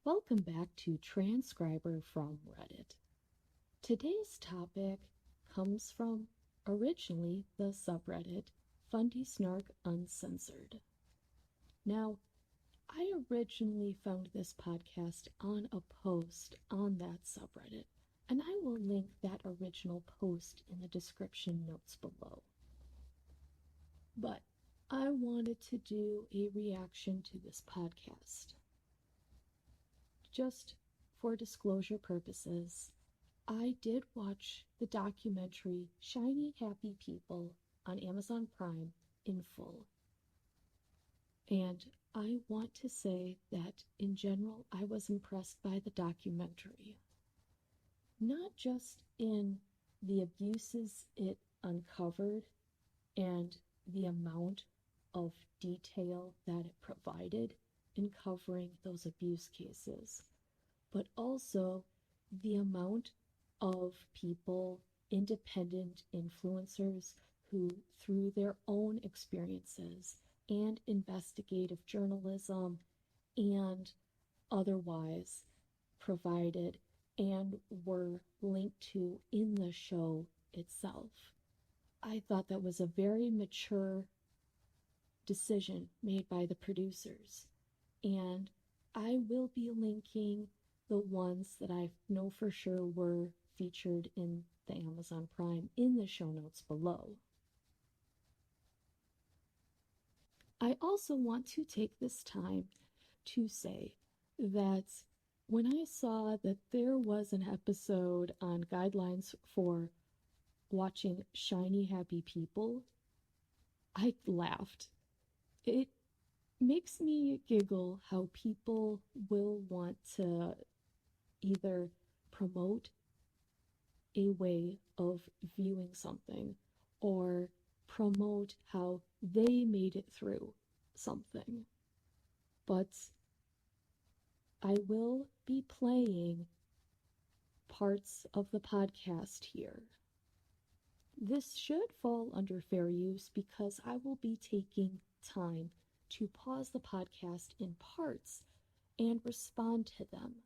Welcome back to Transcriber from Reddit. Today's topic comes from originally the subreddit FundieSnarkUncensored. Now, I originally found this podcast on a post on that subreddit, and I will link that original post in the description notes below. But I wanted to do a reaction to this podcast. Just for disclosure purposes, I did watch the documentary Shiny Happy People on Amazon Prime in full. And I want to say that in general, I was impressed by the documentary. Not just in the abuses it uncovered and the amount of detail that it provided in covering those abuse cases, but also the amount of people, independent influencers who, through their own experiences and investigative journalism and otherwise, provided and were linked to in the show itself. I thought that was a very mature decision made by the producers. And I will be linking the ones that I know for sure were featured in the Amazon Prime in the show notes below. I also want to take this time to say that when I saw that there was an episode on guidelines for watching Shiny Happy People, I laughed. It makes me giggle how people will want to either promote a way of viewing something or promote how they made it through something. But I will be playing parts of the podcast here. This should fall under fair use because I will be taking time to pause the podcast in parts and respond to them.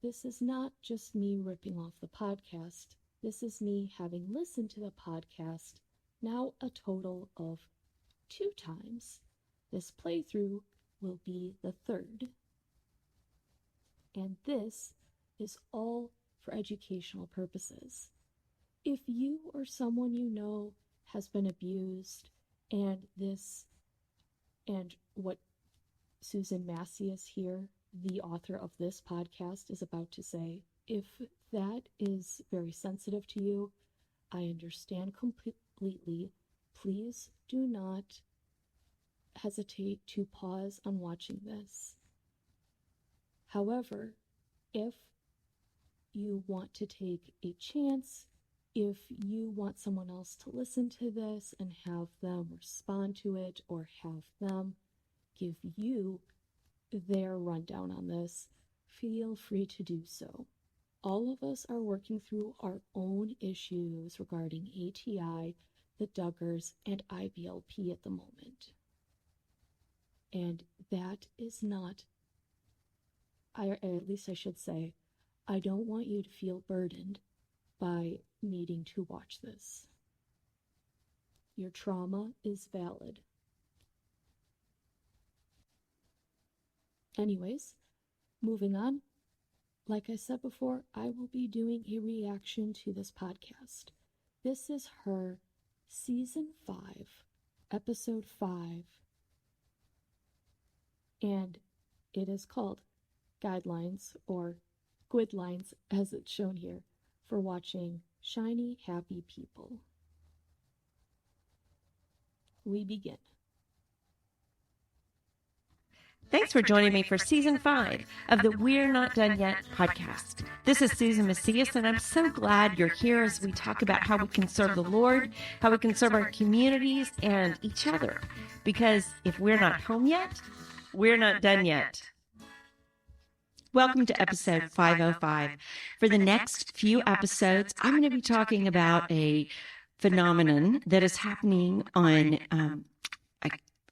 This is not just me ripping off the podcast. This is me having listened to the podcast now a total of 2 times. This playthrough will be the 3rd. And this is all for educational purposes. If you or someone you know has been abused, and what Susan Macias here, the author of this podcast, is about to say, if that is very sensitive to you, I understand completely. Please do not hesitate to pause on watching this. However, if you want to take a chance, if you want someone else to listen to this and have them respond to it or have them give you their rundown on this, feel free to do so. All of us are working through our own issues regarding ATI, the Duggars, and IBLP at the moment. And that is not, at least I should say, I don't want you to feel burdened by needing to watch this. Your trauma is valid. Anyways, moving on. Like I said before, I will be doing a reaction to this podcast. This is her Season 5, Episode 5, and it is called Guidelines, or Guidelines as it's shown here, for watching Shiny Happy People. We begin. Thanks for joining me for Season 5 of the We're Not Done Yet podcast. This is Susan Macias, and I'm so glad you're here as we talk about how we can serve the Lord, how we can serve our communities and each other. Because if we're not home yet, we're not done yet. Welcome to episode 505. For the next few episodes, I'm going to be talking about a phenomenon that is happening on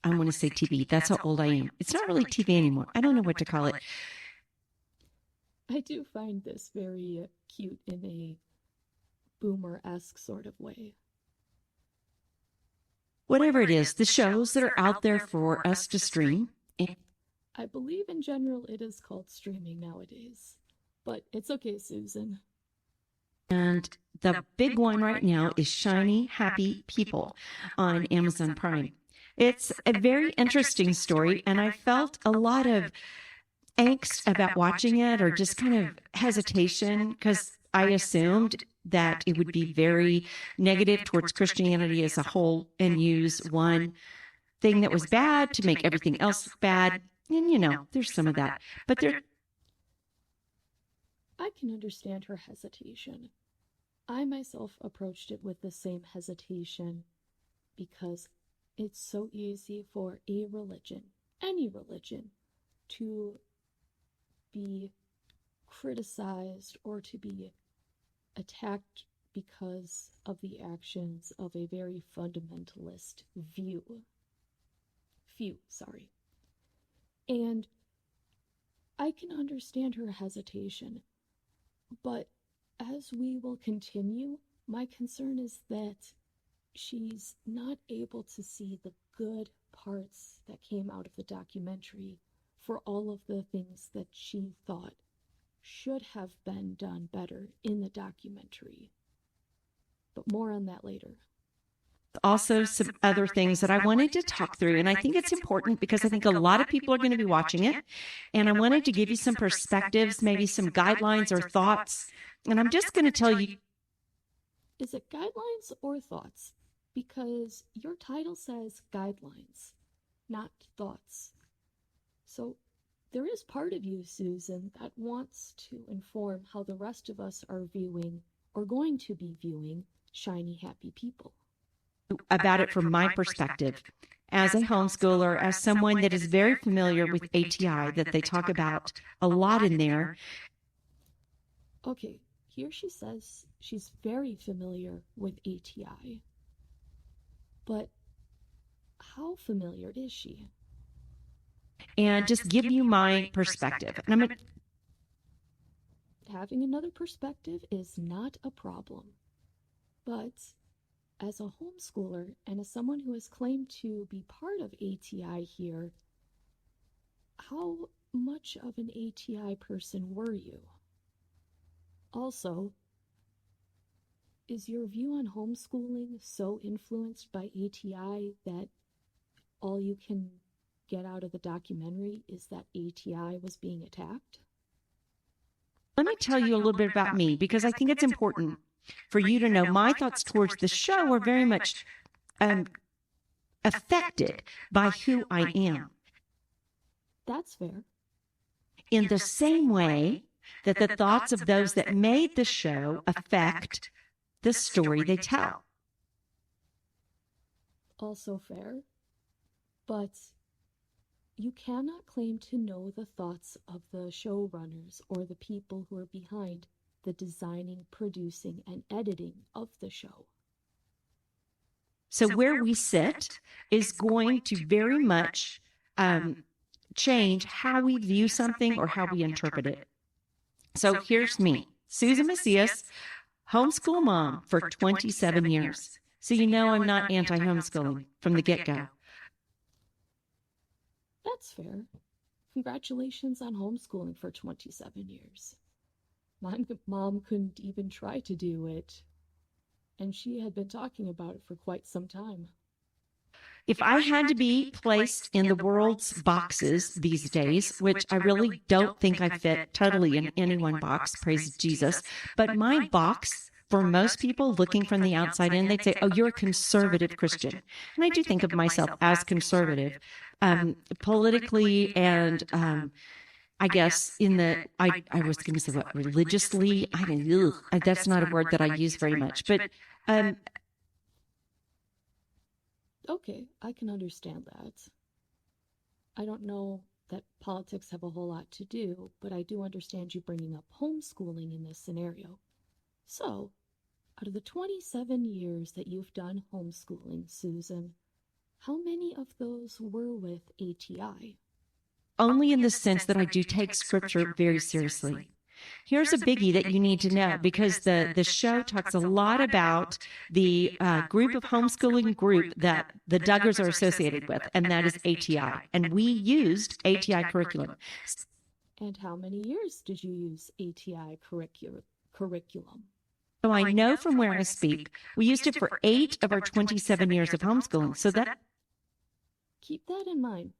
I want to say TV. That's how old I am. It's not really TV anymore. I don't know what to call it. I do find this very cute in a boomer-esque sort of way. Whatever it is, the shows that are out there for us to stream. I believe in general it is called streaming nowadays. But it's okay, Susan. And the big one right now is Shiny Happy People on Amazon Prime. It's a very interesting story, and I felt a lot of angst about watching it, or just kind of hesitation, because I assumed that it would be very negative towards Christianity as a whole and use one thing that was bad to make everything else bad. And, you know, there's some of that. But I can understand her hesitation. I myself approached it with the same hesitation because it's so easy for a religion, any religion, to be criticized or to be attacked because of the actions of a very fundamentalist few. And I can understand her hesitation, but as we will continue, my concern is that she's not able to see the good parts that came out of the documentary for all of the things that she thought should have been done better in the documentary. But more on that later. Also some other things that I wanted to talk through, and I think it's important because I think a lot of people are going to be watching it, and I wanted to give you some perspectives, maybe some guidelines or thoughts, and I'm just going to tell you. Is it guidelines or thoughts? Because your title says guidelines, not thoughts. So there is part of you, Susan, that wants to inform how the rest of us are viewing or going to be viewing Shiny Happy People. About it from my perspective as a homeschooler, as someone that is very familiar with ATI, that they talk about a lot in there. Okay, here she says she's very familiar with ATI. But how familiar is she? And just give you my perspective. And having another perspective is not a problem. But as a homeschooler and as someone who has claimed to be part of ATI here, how much of an ATI person were you? Also, is your view on homeschooling so influenced by ATI that all you can get out of the documentary is that ATI was being attacked? Let me tell you a little bit about me, because I think it's important for you to know my thoughts towards the show are very much affected by who I am. That's fair. In the same way that the thoughts of those that made the show affect the story they tell. Also fair. But you cannot claim to know the thoughts of the showrunners or the people who are behind the designing, producing, and editing of the show. So where we sit is going to very much change how we view something or how we interpret it. So here's me, Susan Macias, homeschool mom for 27 years. So you know I'm not anti-homeschooling from the get-go. That's fair. Congratulations on homeschooling for 27 years. My mom couldn't even try to do it, and she had been talking about it for quite some time. If I had to be placed in the world's boxes these days, which I really don't think I fit totally in any one box, praise Jesus, but my box, for most people looking from the outside in, they'd say, oh, you're a conservative Christian. And I do think of myself as conservative, politically and I guess I was going to say what, religiously? I mean, that's not a word that I use very much, but okay, I can understand that. I don't know that politics have a whole lot to do, but I do understand you bringing up homeschooling in this scenario. So, out of the 27 years that you've done homeschooling, Susan, How many of those were with ATI? Only in the sense that I do take scripture very seriously. Here's a biggie that you need to know, because the show talks a lot about the group of homeschooling group that the Duggars are associated with, and that is ATI. And we used ATI curriculum. And how many years did you use ATI curriculum? So I know from where I speak, we used it for 8 of our 27 years of homeschooling. So that... Keep that in mind.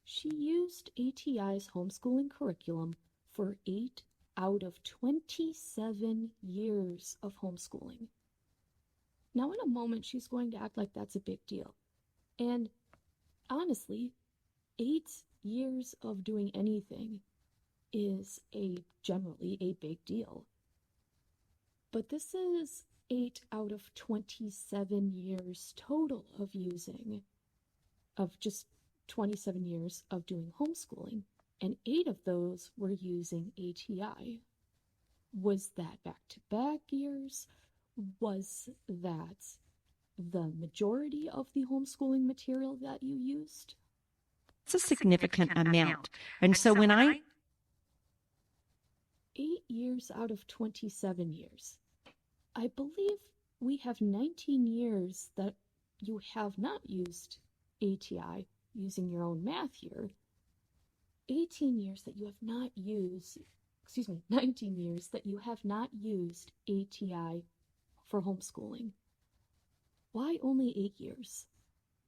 She used ATI's homeschooling curriculum for 8 out of 27 years of homeschooling. Now, in a moment, she's going to act like that's a big deal. And honestly, 8 years of doing anything is generally a big deal. But this is 8 out of 27 years total of just 27 years of doing homeschooling, and 8 of those were using ATI. Was that back-to-back years? Was that the majority of the homeschooling material that you used? It's a significant amount. And so when 8 years out of 27 years. I believe we have 19 years that you have not used ATI, using your own math here. 19 years that you have not used ATI for homeschooling. Why only 8 years?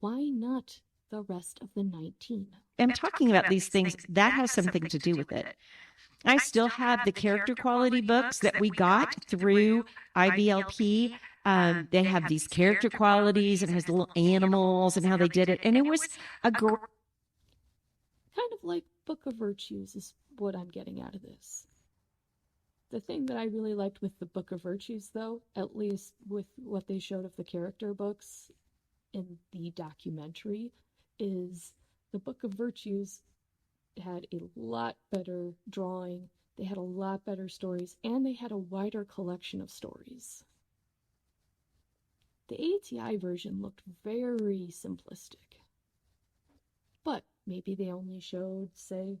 Why not the rest of the 19? I'm talking about these things, that has something to do with it. I still have the character quality books that we got through IBLP. They have these character qualities, and it has little animals and how they did it. And it was kind of like Book of Virtues is what I'm getting out of this. The thing that I really liked with the Book of Virtues, though, at least with what they showed of the character books in the documentary, is the Book of Virtues had a lot better drawing, they had a lot better stories, and they had a wider collection of stories. The ATI version looked very simplistic. But maybe they only showed, say,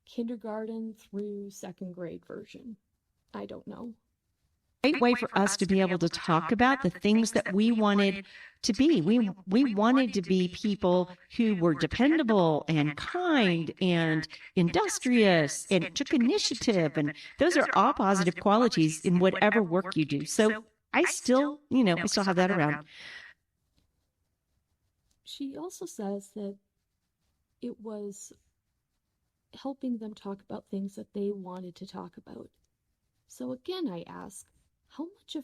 kindergarten through 2nd grade version. I don't know. Great way for us to be able to talk about the things that we wanted to be. We wanted to be people who were dependable and kind and industrious and took initiative. And those are all positive qualities in whatever work you do. So I still have that around. She also says that it was helping them talk about things that they wanted to talk about. So again, I ask, how much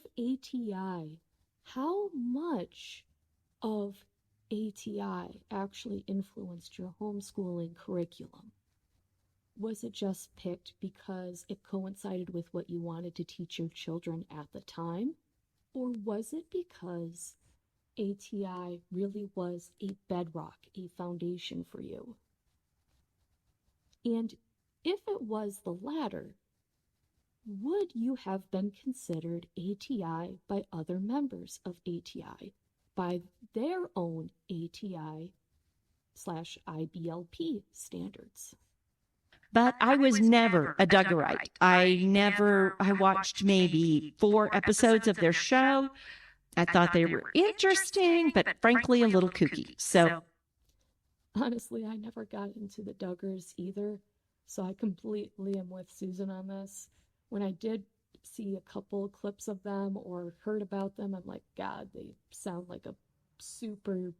of ATI actually influenced your homeschooling curriculum? Was it just picked because it coincided with what you wanted to teach your children at the time? Or was it because ATI really was a bedrock, a foundation for you? And if it was the latter, would you have been considered ATI by other members of ATI, by their own ATI/IBLP standards? But I was never a Duggarite. I watched maybe 4 episodes of their show. I thought they were interesting, but frankly, a little kooky. So honestly, I never got into the Duggars either. So I completely am with Susan on this. When I did see a couple clips of them or heard about them, I'm like, God, they sound like a super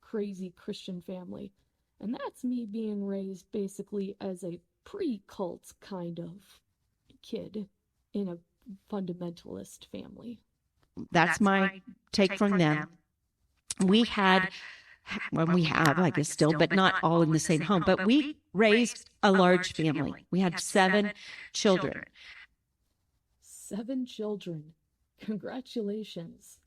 crazy Christian family. And that's me being raised basically as a pre-cult kind of kid in a fundamentalist family. That's my take from them. We have, I guess still, but not all in the same home. But we raised a large family. We had 7 children. 7 children. Congratulations.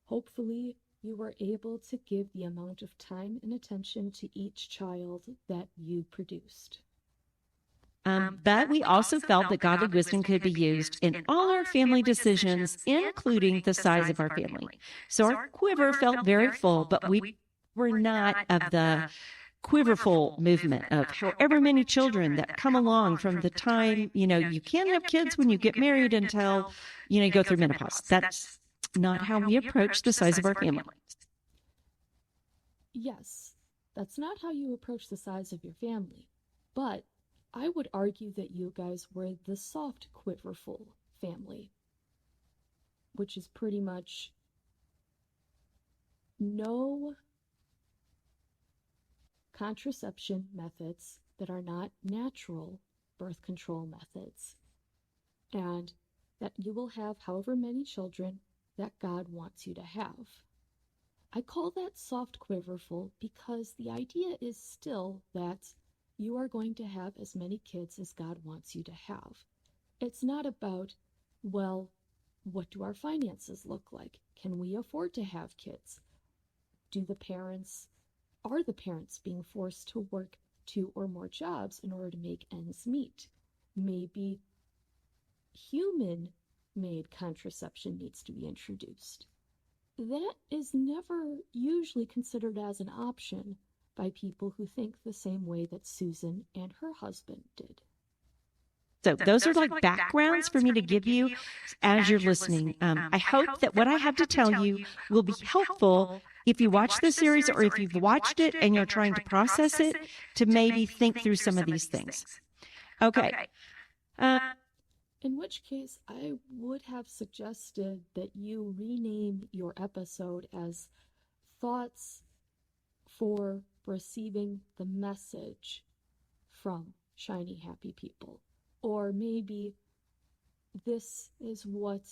Hopefully, you were able to give the amount of time and attention to each child that you produced. But we also felt that godly wisdom could be used in all our family decisions, including the size of our family. So our quiver felt very full, but we We're not of the quiverful movement of however many children that come along from the time, you can't have kids when you get married until, you go through menopause. That's not how we approach the size of our family. Yes, that's not how you approach the size of your family. But I would argue that you guys were the soft, quiverful family, which is pretty much no contraception methods that are not natural birth control methods, and that you will have however many children that God wants you to have. I call that soft quiverful because the idea is still that you are going to have as many kids as God wants you to have. It's not about, well, what do our finances look like? Can we afford to have kids? Are the parents being forced to work 2 or more jobs in order to make ends meet? Maybe human-made contraception needs to be introduced. That is never usually considered as an option by people who think the same way that Susan and her husband did. So those are like backgrounds for me to give you as you're listening. I hope that what I have to tell you will be helpful if you watch the series or if you've watched it and you're trying to process it to maybe think through some of these things. Okay. In which case, I would have suggested that you rename your episode as Thoughts for Receiving the Message from Shiny Happy People. Or maybe this is what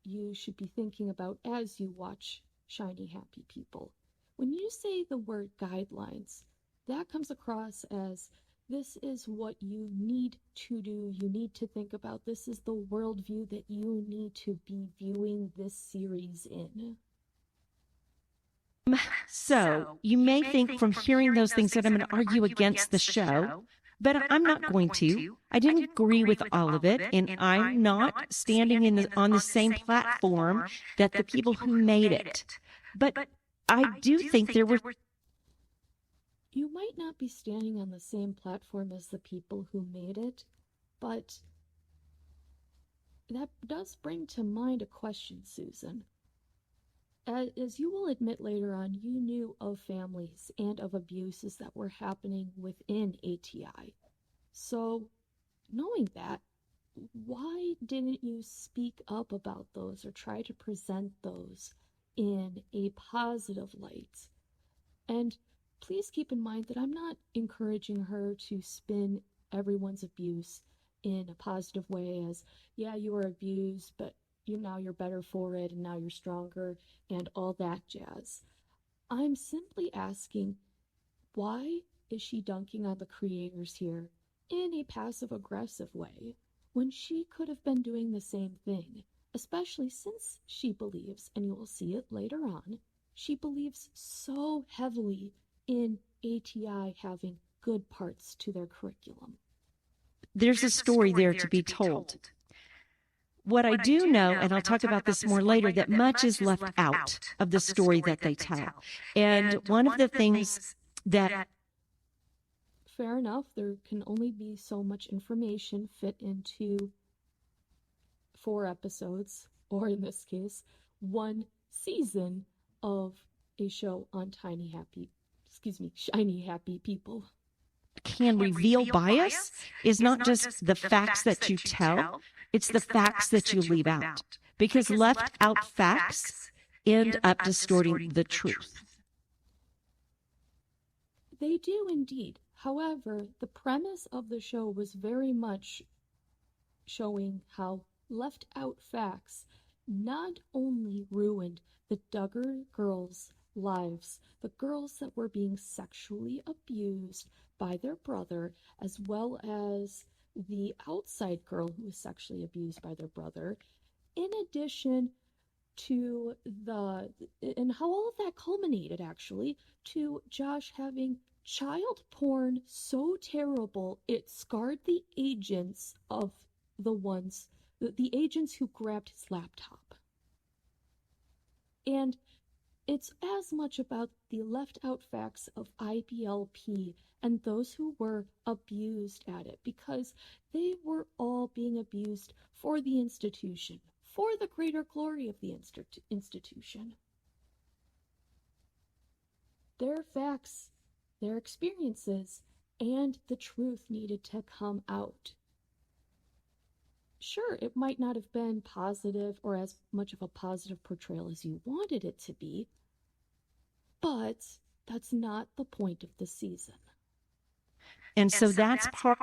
you should be thinking about as you watch Shiny Happy People. When you say the word guidelines, that comes across as this is what you need to do, you need to think about, this is the worldview that you need to be viewing this series in. So you may think from hearing those things that I'm going to argue against the show, but I'm not going to. I didn't agree with all of it, and I'm not standing on the same platform that the people who made it. But I do think there were... You might not be standing on the same platform as the people who made it, but that does bring to mind a question, Susan. As you will admit later on, you knew of families and of abuses that were happening within ATI. So, knowing that, why didn't you speak up about those or try to present those in a positive light? And please keep in mind that I'm not encouraging her to spin everyone's abuse in a positive way as, yeah, you were abused, but now you're better for it, and now you're stronger, and all that jazz. I'm simply asking, why is she dunking on the creators here in a passive-aggressive way when she could have been doing the same thing, especially since she believes, and you will see it later on, she believes so heavily in ATI having good parts to their curriculum. There's a story there to be told. What I do know, and I'll talk about this more later, that much is left out of the story that they tell. And one of the things that... Fair enough, there can only be so much information fit into 4 episodes, or in this case, 1 season of a show on Shiny Happy People. Can reveal bias is not just the facts that you tell, it's the facts that you leave out. Because left out facts end up distorting the truth. They do indeed. However, the premise of the show was very much showing how left out facts not only ruined the Duggar girls' lives, the girls that were being sexually abused by their brother, as well as the outside girl who was sexually abused by their brother, in addition to and how all of that culminated actually to Josh having child porn so terrible it scarred the agents of the agents who grabbed his laptop. And It's as much about the left out facts of IBLP and those who were abused at it, because they were all being abused for the institution, for the greater glory of the institution. Their facts, their experiences, and the truth needed to come out. Sure, it might not have been positive or as much of a positive portrayal as you wanted it to be, but that's not the point of the season. And so that's part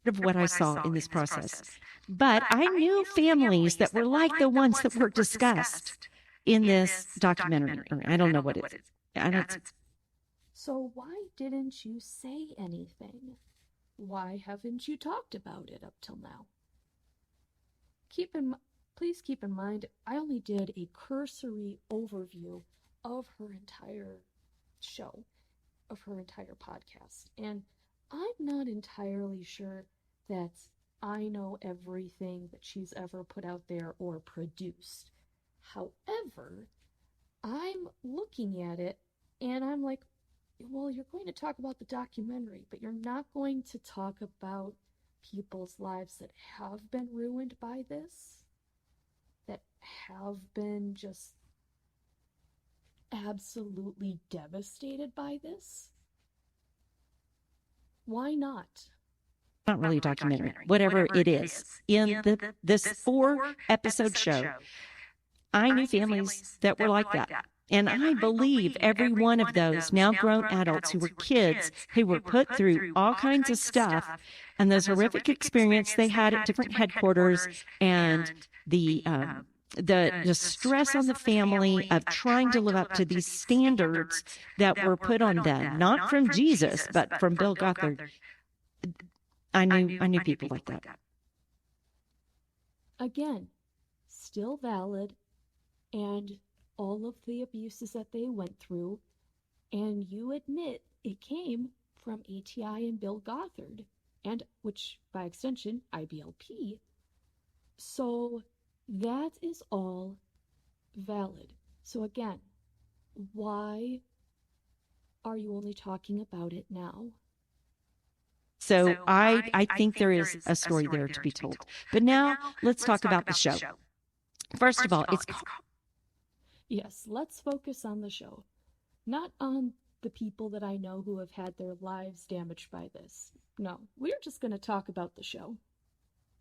of what I saw in this process. But I knew families that were like the ones that were discussed in this documentary. I don't know what it is. So why didn't you say anything? Why haven't you talked about it up till now? Please keep in mind, I only did a cursory overview of her entire show, of her entire podcast, and I'm not entirely sure that I know everything that she's ever put out there or produced. However, I'm looking at it and I'm like, well, you're going to talk about the documentary, but you're not going to talk about people's lives that have been ruined by this, that have been just absolutely devastated by this. Why not? Not really a documentary, whatever it is. In this 4-episode show, I knew families that were like that. And I believe every one of those now grown adults who were kids, who were put through all kinds of stuff, and those horrific experiences they had at different headquarters, and the stress on the family of trying to live up to these standards that were put on them, not from Jesus, but from Bill Gothard. I knew people like that. Again, still valid, and all of the abuses that they went through, and you admit it came from ATI and Bill Gothard, and which by extension IBLP. So that is all valid. So again, why are you only talking about it now? So I think there is a story there to be told. But now let's talk about the show. First of all, it's Yes, let's focus on the show, not on the people that I know who have had their lives damaged by this. No, we're just going to talk about the show.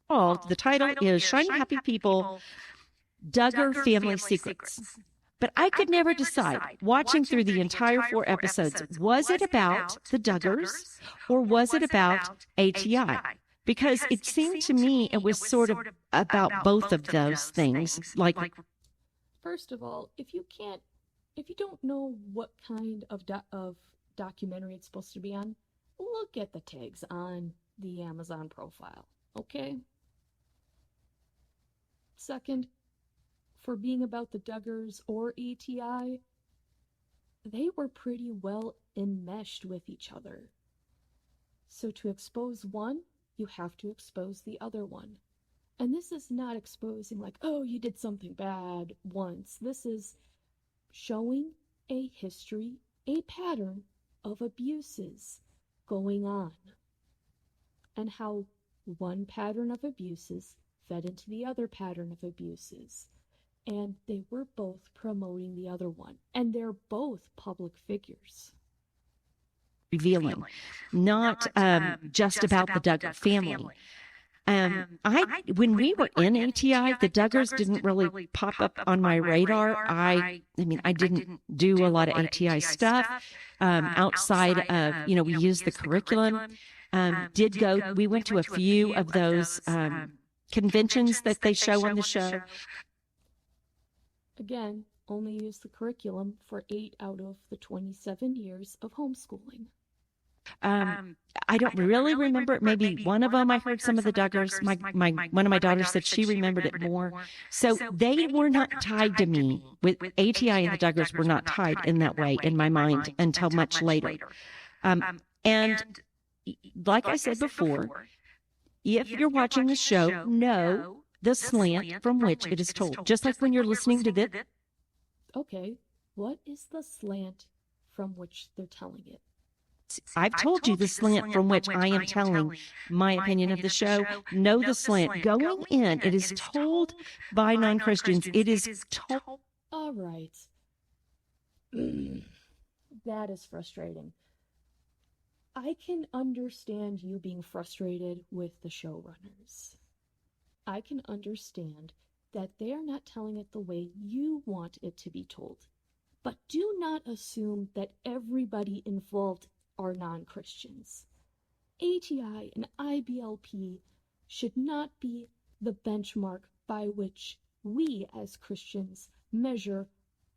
The title is Shiny Happy People, Duggar Family Secrets. But I could never decide, watching through the entire 4 episodes, was it about the Duggars or was it about ATI? Because it seemed to me it was sort of about both of those things. First of all, if you don't know what kind of documentary it's supposed to be on, look at the tags on the Amazon profile, okay? Second, for being about the Duggars or ATI, they were pretty well enmeshed with each other. So to expose one, you have to expose the other one. And this is not exposing like, oh, you did something bad once. This is showing a history, a pattern of abuses going on, and how one pattern of abuses fed into the other pattern of abuses. And they were both promoting the other one. And they're both public figures. Revealing, not just about the Duggar family. When we were in ATI, the Duggars didn't really pop up on my radar. I didn't do a lot of ATI stuff outside of, we used the curriculum. We went to a few of those conventions that they show on the show. Again, only use the curriculum for 8 out of the 27 years of homeschooling. I don't really remember it. Maybe one of them I heard some of the Duggars. One of my daughters said she remembered it more. So they were not tied to me. With ATI and the Duggars were not tied in that way in my mind until much later. And like I said before, if you're watching the show, know the slant from which it is told. Just like when you're listening to this. Okay, what is the slant from which they're telling it? I've told you the slant from which I am telling my opinion of the show. Know the slant. Going in, it is told by non-Christians. It is told. All right. That is frustrating. I can understand you being frustrated with the showrunners. I can understand that they are not telling it the way you want it to be told. But do not assume that everybody involved are non-Christians. ATI and IBLP should not be the benchmark by which we as Christians measure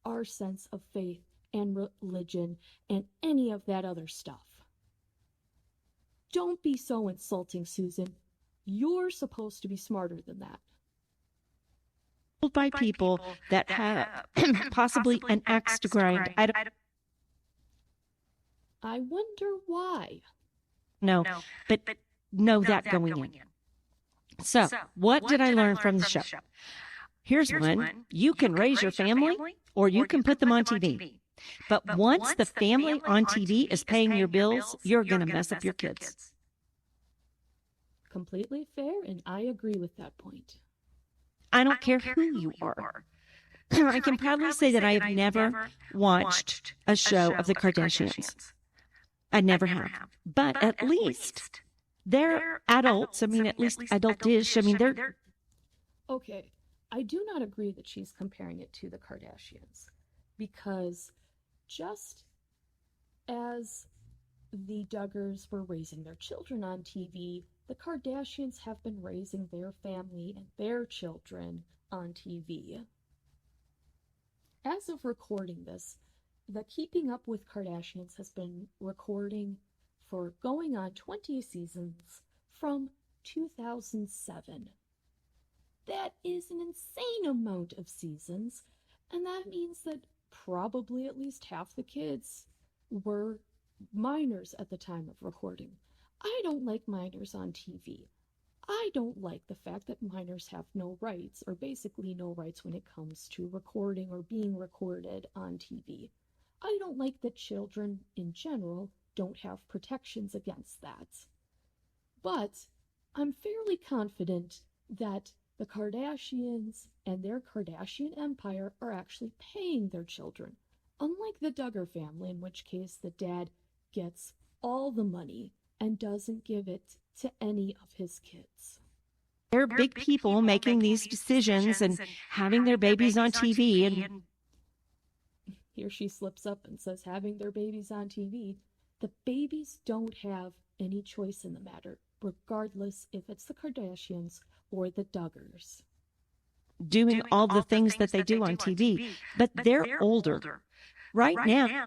our sense of faith and religion and any of that other stuff. Don't be so insulting, Susan. You're supposed to be smarter than that. By people that have possibly an axe to grind. I wonder why. No, but know that going in. So, what did I learn from the show? Here's one. You can raise your family, or you can put them on TV. But once the family on TV is paying your bills, you're going to mess up your kids. Completely fair, and I agree with that point. I don't care who you are. I can proudly say that I have never watched a show of the Kardashians. I never have. But at least they're adults. I mean, at least adult-ish. I mean, they're... Okay, I do not agree that she's comparing it to the Kardashians. Because just as the Duggars were raising their children on TV, the Kardashians have been raising their family and their children on TV. As of recording this, the Keeping Up with Kardashians has been recording for going on 20 seasons from 2007. That is an insane amount of seasons, and that means that probably at least half the kids were minors at the time of recording. I don't like minors on TV. I don't like the fact that minors have no rights, or basically no rights when it comes to recording or being recorded on TV. I don't like that children in general don't have protections against that. But I'm fairly confident that the Kardashians and their Kardashian empire are actually paying their children, unlike the Duggar family, in which case the dad gets all the money and doesn't give it to any of his kids. They're big people making these decisions and having their babies on TV. And here she slips up and says having their babies on TV. The babies don't have any choice in the matter, regardless if it's the Kardashians or the Duggars. Doing all the things that they do on TV. But they're older. Right now.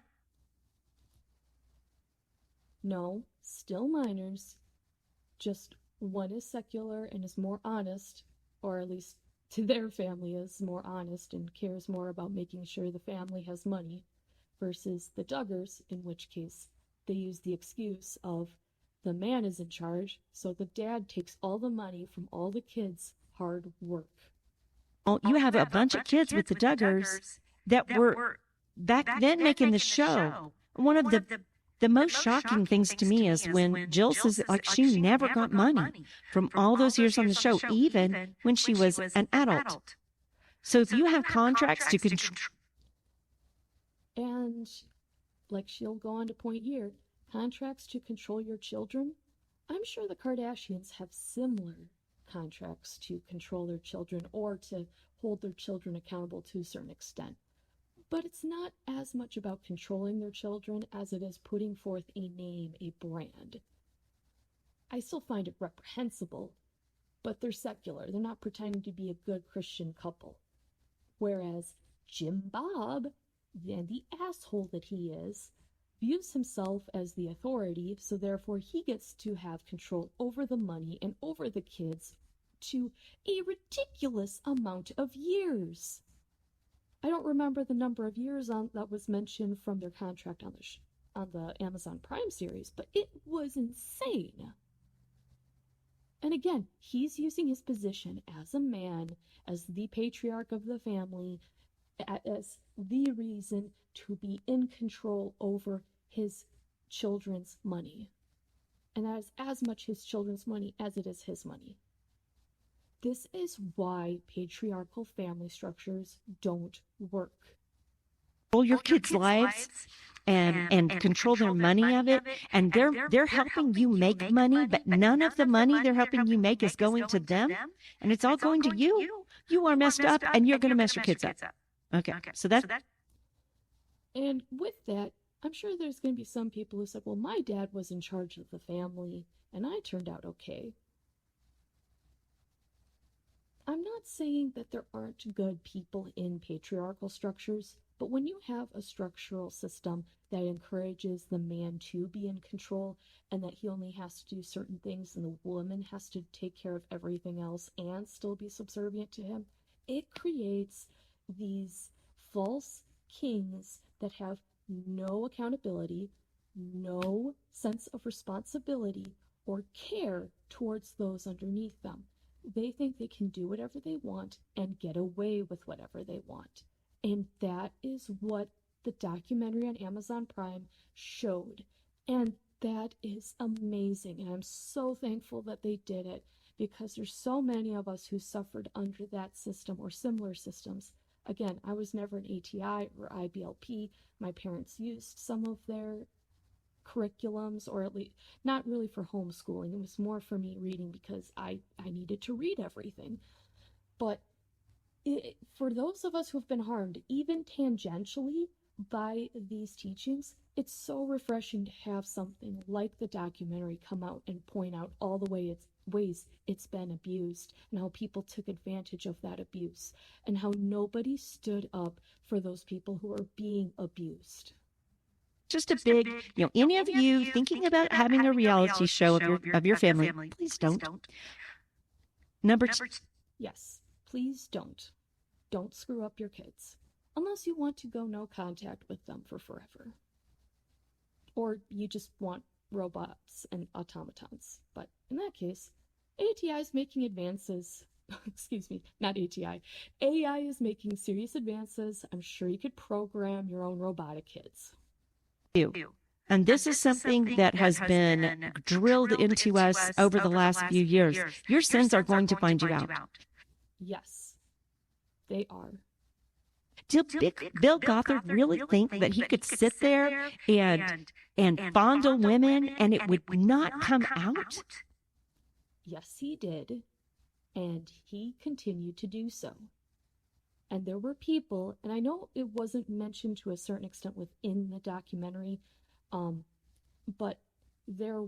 No, still minors. Just one is secular and is more honest, or at least to their family is more honest and cares more about making sure the family has money, versus the Duggars, in which case they use the excuse of the man is in charge, so the dad takes all the money from all the kids' hard work. Oh, you have a bunch of kids with the Duggars that were back then making the show. One of the most shocking things to me is when Jill says like she never got money from all those years on the show, even when she was an adult. So if you have contracts to control... And, like she'll go on to point here, contracts to control your children? I'm sure the Kardashians have similar contracts to control their children or to hold their children accountable to a certain extent. But it's not as much about controlling their children as it is putting forth a name, a brand. I still find it reprehensible, but they're secular. They're not pretending to be a good Christian couple. Whereas Jim Bob, and the asshole that he is, views himself as the authority, so therefore he gets to have control over the money and over the kids to a ridiculous amount of years. I don't remember the number of years that was mentioned from their contract on the Amazon Prime series, but it was insane. And again, he's using his position as a man, as the patriarch of the family, as the reason to be in control over his children's money. And that is as much his children's money as it is his money. This is why patriarchal family structures don't work. Control your kids' lives and control their money of it, and they're helping you make money, but none of the money they're helping you make is going to them, and it's all going to you. You are messed up, and you're going to mess your kids up. Okay, so that's... And with that, I'm sure there's going to be some people who said, well, my dad was in charge of the family, and I turned out okay. I'm not saying that there aren't good people in patriarchal structures, but when you have a structural system that encourages the man to be in control and that he only has to do certain things and the woman has to take care of everything else and still be subservient to him, it creates these false kings that have no accountability, no sense of responsibility or care towards those underneath them. They think they can do whatever they want and get away with whatever they want. And that is what the documentary on Amazon Prime showed. And that is amazing. And I'm so thankful that they did it, because there's so many of us who suffered under that system or similar systems. Again, I was never an ATI or IBLP. My parents used some of their curriculums, or at least not really for homeschooling. It was more for me reading because I needed to read everything. But for those of us who have been harmed, even tangentially, by these teachings, it's so refreshing to have something like the documentary come out and point out all the ways it's been abused and how people took advantage of that abuse and how nobody stood up for those people who are being abused. Just a big, any of you thinking about having a reality show of your family, please don't. Number two. Yes, please don't. Don't screw up your kids. Unless you want to go no contact with them for forever. Or you just want robots and automatons. But in that case, ATI is making advances. Excuse me, not ATI. AI is making serious advances. I'm sure you could program your own robotic kids. And this is something that has been drilled into us over the last few years. Your sins are going to find you out. Yes, they are. Did Bill Gothard really think that he could sit there and fondle women and it would not come out? Yes, he did. And he continued to do so. And there were people, and I know it wasn't mentioned to a certain extent within the documentary, but there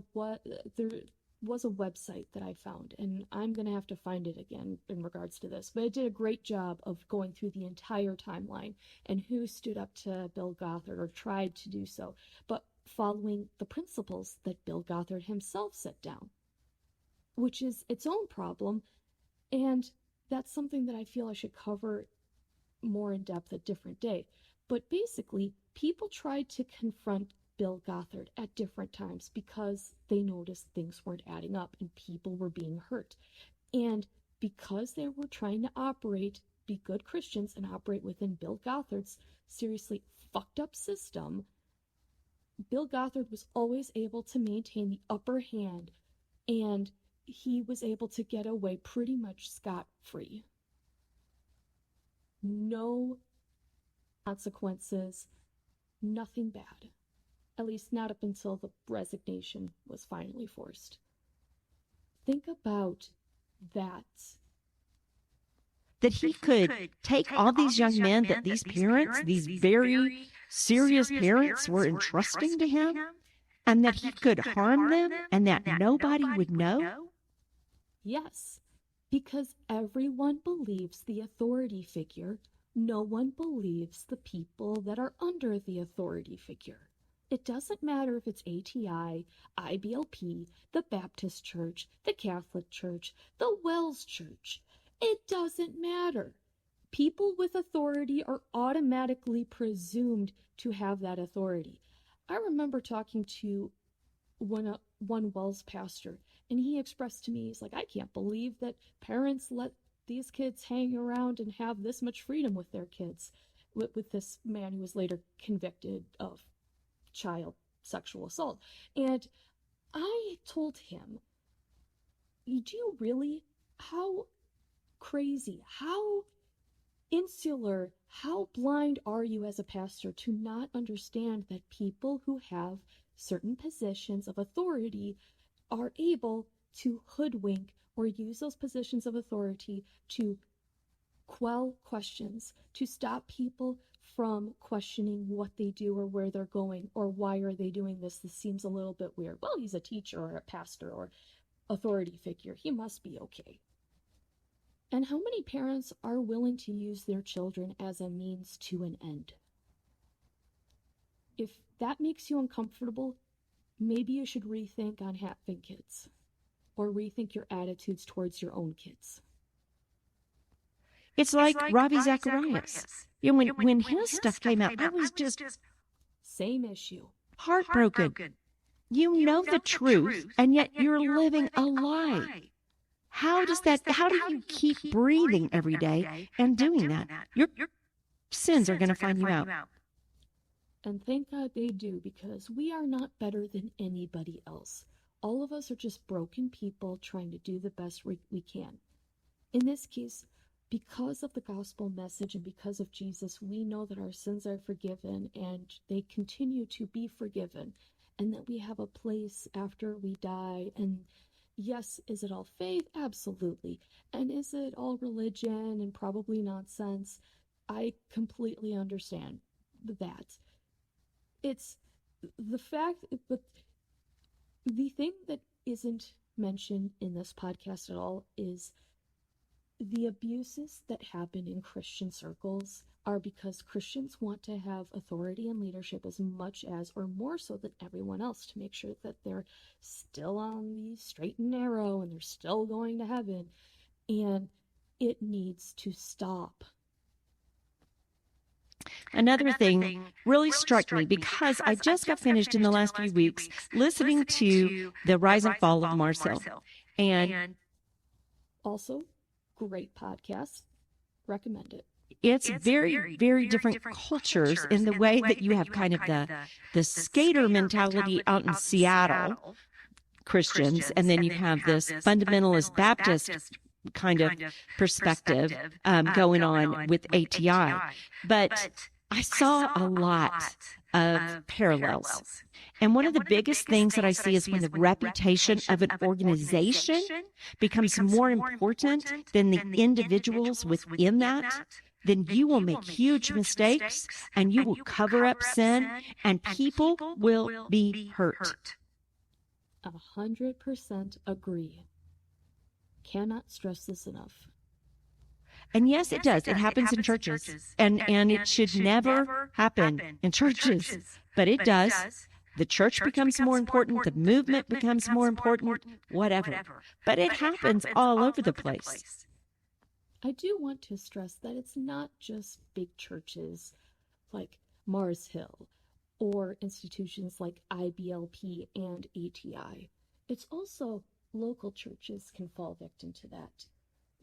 was a website that I found, and I'm going to have to find it again in regards to this, but it did a great job of going through the entire timeline and who stood up to Bill Gothard or tried to do so, but following the principles that Bill Gothard himself set down, which is its own problem, and that's something that I feel I should cover more in depth a different day. But basically, people tried to confront Bill Gothard at different times because they noticed things weren't adding up and people were being hurt. And because they were trying to be good Christians and operate within Bill Gothard's seriously fucked up system, Bill Gothard was always able to maintain the upper hand, and he was able to get away pretty much scot-free. No consequences, nothing bad. At least not up until the resignation was finally forced. Think about that. That he could take all these young men that these parents, these very serious parents, were entrusting to him, and that he could harm them and that nobody would know? Yes, because everyone believes the authority figure. No one believes the people that are under the authority figure. It doesn't matter if it's ATI, IBLP, the Baptist Church, the Catholic Church, the Wells Church. It doesn't matter. People with authority are automatically presumed to have that authority. I remember talking to one Wells pastor, and he expressed to me, he's like, I can't believe that parents let these kids hang around and have this much freedom with their kids. with this man who was later convicted of child sexual assault. And I told him, do you really? How crazy, how insular, how blind are you as a pastor to not understand that people who have certain positions of authority are able to hoodwink or use those positions of authority to quell questions, to stop people from questioning what they do or where they're going or why are they doing this? This seems a little bit weird. Well, he's a teacher or a pastor or authority figure. He must be okay. And how many parents are willing to use their children as a means to an end? If that makes you uncomfortable, maybe you should rethink on having kids or rethink your attitudes towards your own kids. It's like Ravi Zacharias. You know, when his stuff came out, I was just same issue. Heartbroken. You know the truth, and yet you're living a lie. How do you keep breathing every day and doing that? Your sins are going to find you out. And thank God they do, because we are not better than anybody else. All of us are just broken people trying to do the best we can. In this case, because of the gospel message and because of Jesus, we know that our sins are forgiven and they continue to be forgiven, and that we have a place after we die. And yes, is it all faith? Absolutely. And is it all religion and probably nonsense? I completely understand that. It's the fact, but the thing that isn't mentioned in this podcast at all is the abuses that happen in Christian circles are because Christians want to have authority and leadership as much as, or more so than everyone else, to make sure that they're still on the straight and narrow and they're still going to heaven. And it needs to stop. Another thing really struck me because I just got finished in the last few weeks listening to the Rise and Fall of Marcel. And also, great podcast. Recommend it. It's very, very different cultures in the way that you have kind of the skater mentality out in Seattle, Christians, and then you have this fundamentalist Baptist kind of perspective going on with ATI. But I saw a lot of parallels. And one of the biggest things that I see is when the reputation of an organization becomes more important than the individuals within that, then you will make huge mistakes and you will cover up sin and people will be hurt. 100% agree. Cannot stress this enough. And yes, it does. It happens in churches. And it should never happen in churches. But it does. The church becomes more important. The movement becomes more important. Whatever. But it happens all over the place. I do want to stress that it's not just big churches like Mars Hill or institutions like IBLP and ATI. It's also local churches can fall victim to that.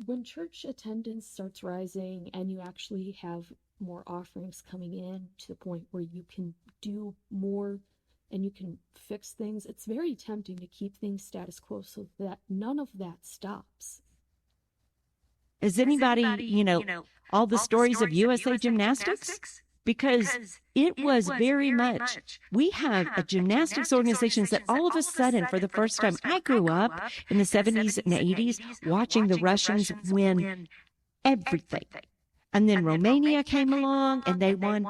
When church attendance starts rising and you actually have more offerings coming in to the point where you can do more and you can fix things, it's very tempting to keep things status quo so that none of that stops. Is anybody, all the stories of USA Gymnastics? Because it was very much, we have a gymnastics organizations that all of a sudden, for the first time, I grew up in the 70s and 80s watching the Russians win everything. And then Romania came along and they won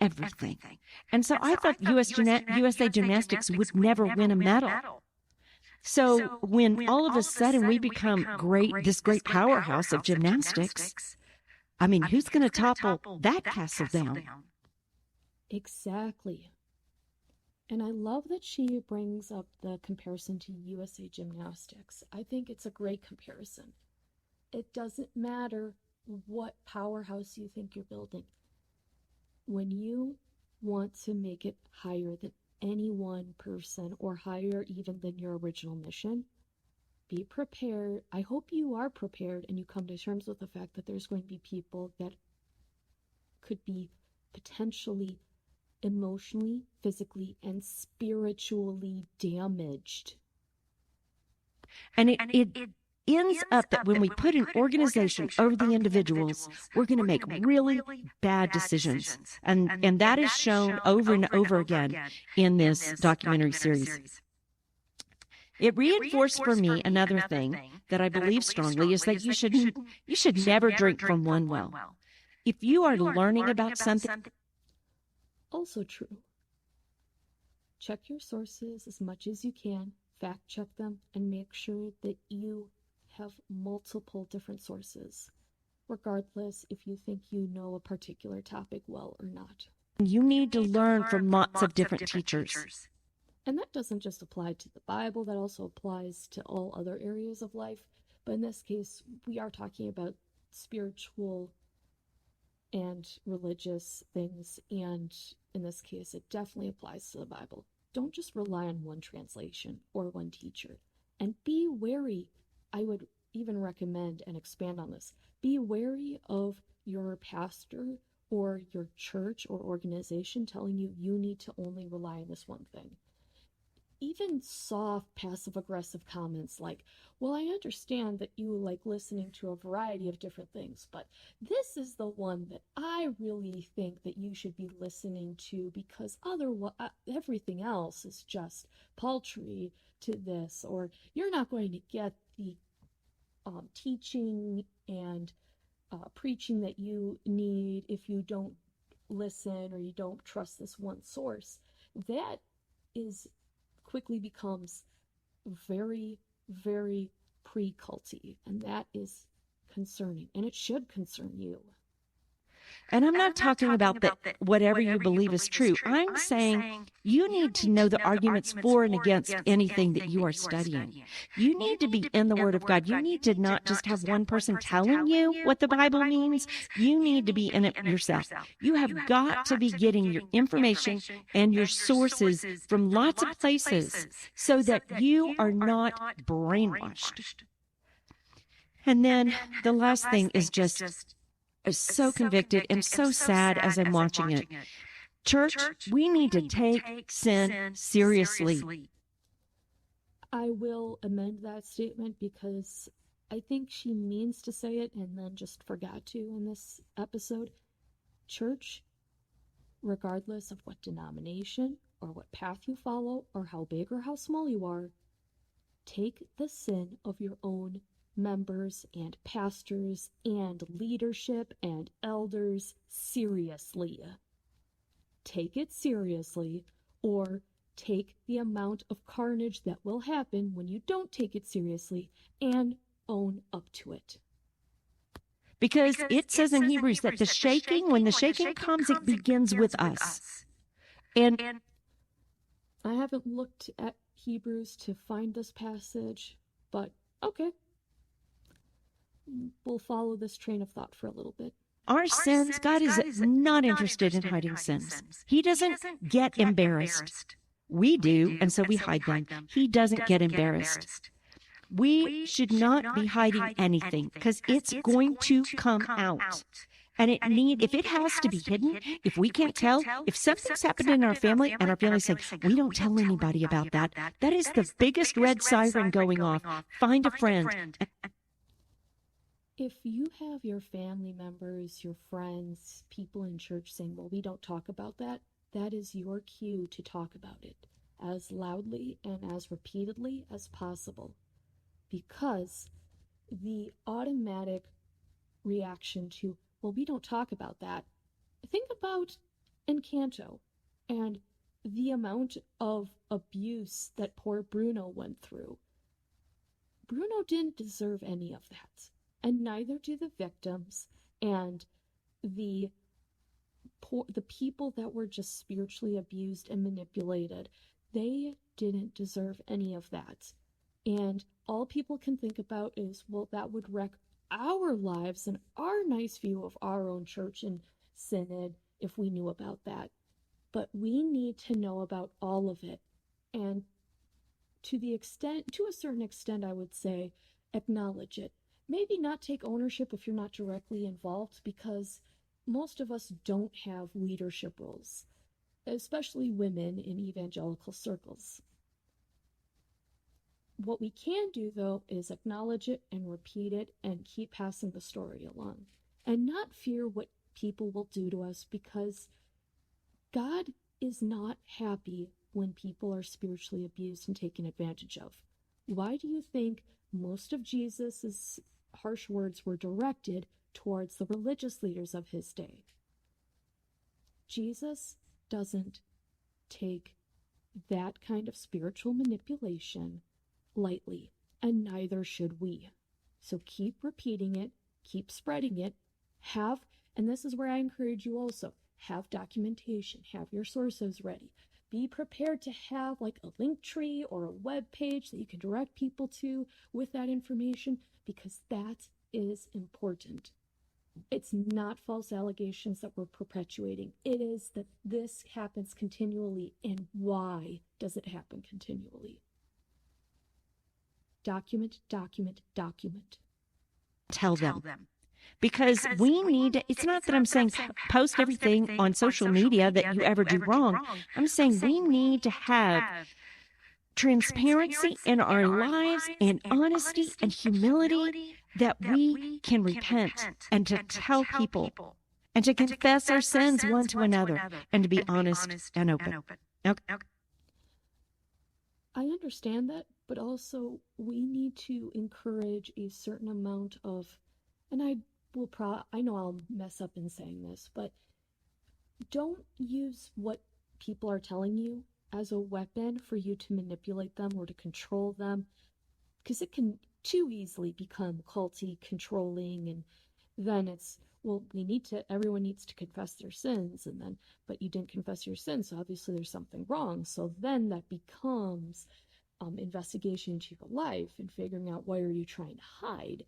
everything. And so I thought USA Gymnastics would never win a medal. So when all of a sudden we become this great powerhouse of gymnastics, I mean, who's going to topple that castle down? Exactly. And I love that she brings up the comparison to USA Gymnastics. I think it's a great comparison. It doesn't matter what powerhouse you think you're building. When you want to make it higher than any one person or higher even than your original mission, be prepared. I hope you are prepared and you come to terms with the fact that there's going to be people that could be potentially emotionally, physically, and spiritually damaged. And it ends up that when we put an organization over the individuals, we're going to make really bad decisions. And that is shown over and over again in this documentary series. It reinforced for me another thing that I believe strongly is that you should never drink from one well. If you are learning about something. Also true. Check your sources as much as you can, fact check them, and make sure that you have multiple different sources, regardless if you think you know a particular topic well or not. You need to learn from lots of different teachers. And that doesn't just apply to the Bible, that also applies to all other areas of life. But in this case, we are talking about spiritual and religious things, and in this case, it definitely applies to the Bible. Don't just rely on one translation or one teacher. And be wary. I would even recommend and expand on this. Be wary of your pastor or your church or organization telling you you need to only rely on this one thing. Even soft, passive-aggressive comments like, well, I understand that you like listening to a variety of different things, but this is the one that I really think that you should be listening to because everything else is just paltry to this, or you're not going to get the teaching and preaching that you need if you don't listen or you don't trust this one source. That quickly becomes very, very pre-culty, and that is concerning, and it should concern you. And I'm not talking about that whatever you believe is true. I'm saying you need to know the arguments for and against anything that you are studying. You need to be in the Word of God. You need to not just have one person telling you what the Bible means. You need to be in it yourself. You have got to be getting your information and your sources from lots of places so that you are not brainwashed. And then the last thing is just so convicted and so sad as I'm watching it. Church, we need to take sin seriously. I will amend that statement because I think she means to say it and then just forgot to in this episode. Church, regardless of what denomination or what path you follow or how big or how small you are, take the sin of your own members and pastors and leadership and elders seriously. Take it seriously, or take the amount of carnage that will happen when you don't take it seriously and own up to it. Because it says in Hebrews that when the shaking comes, it begins with us. And I haven't looked at Hebrews to find this passage, but okay. We'll follow this train of thought for a little bit. Our sins, God is not interested in hiding sins. He doesn't get embarrassed. We do, and so we hide them. He doesn't get embarrassed. We should not be hiding anything because it's going to come out. And if it has to be hidden, if we can't tell, if something's happened in our family and our family's saying, we don't tell anybody about that, that is the biggest red siren going off. Find a friend. If you have your family members, your friends, people in church saying, well, we don't talk about that, that is your cue to talk about it as loudly and as repeatedly as possible. Because the automatic reaction to, well, we don't talk about that, think about Encanto and the amount of abuse that poor Bruno went through. Bruno didn't deserve any of that. And neither do the victims and the people that were just spiritually abused and manipulated. They didn't deserve any of that. And all people can think about is, well, that would wreck our lives and our nice view of our own church and synod if we knew about that. But we need to know about all of it. And to a certain extent, I would say, acknowledge it. Maybe not take ownership if you're not directly involved, because most of us don't have leadership roles, especially women in evangelical circles. What we can do, though, is acknowledge it and repeat it and keep passing the story along and not fear what people will do to us, because God is not happy when people are spiritually abused and taken advantage of. Why do you think most of Jesus's harsh words were directed towards the religious leaders of his day? Jesus doesn't take that kind of spiritual manipulation lightly, and neither should we. So keep repeating it, keep spreading it, and this is where I encourage you also, have documentation, have your sources ready. Be prepared to have like a link tree or a web page that you can direct people to with that information, because that is important. It's not false allegations that we're perpetuating. It is that this happens continually. And why does it happen continually? Document, document, document. Tell them. Because we need to, it's not that I'm saying post everything on social media that you ever do wrong. I'm saying we need to have transparency in our lives and honesty and humility, that we can repent and to tell people and to confess our sins one to another and to be honest and open. Okay. I understand that, but also we need to encourage a certain amount of, and I know I'll mess up in saying this, but don't use what people are telling you as a weapon for you to manipulate them or to control them, because it can too easily become culty, controlling, and then it's, well, everyone needs to confess their sins, and then, but you didn't confess your sins, so obviously there's something wrong. So then that becomes investigation into your life and figuring out why are you trying to hide.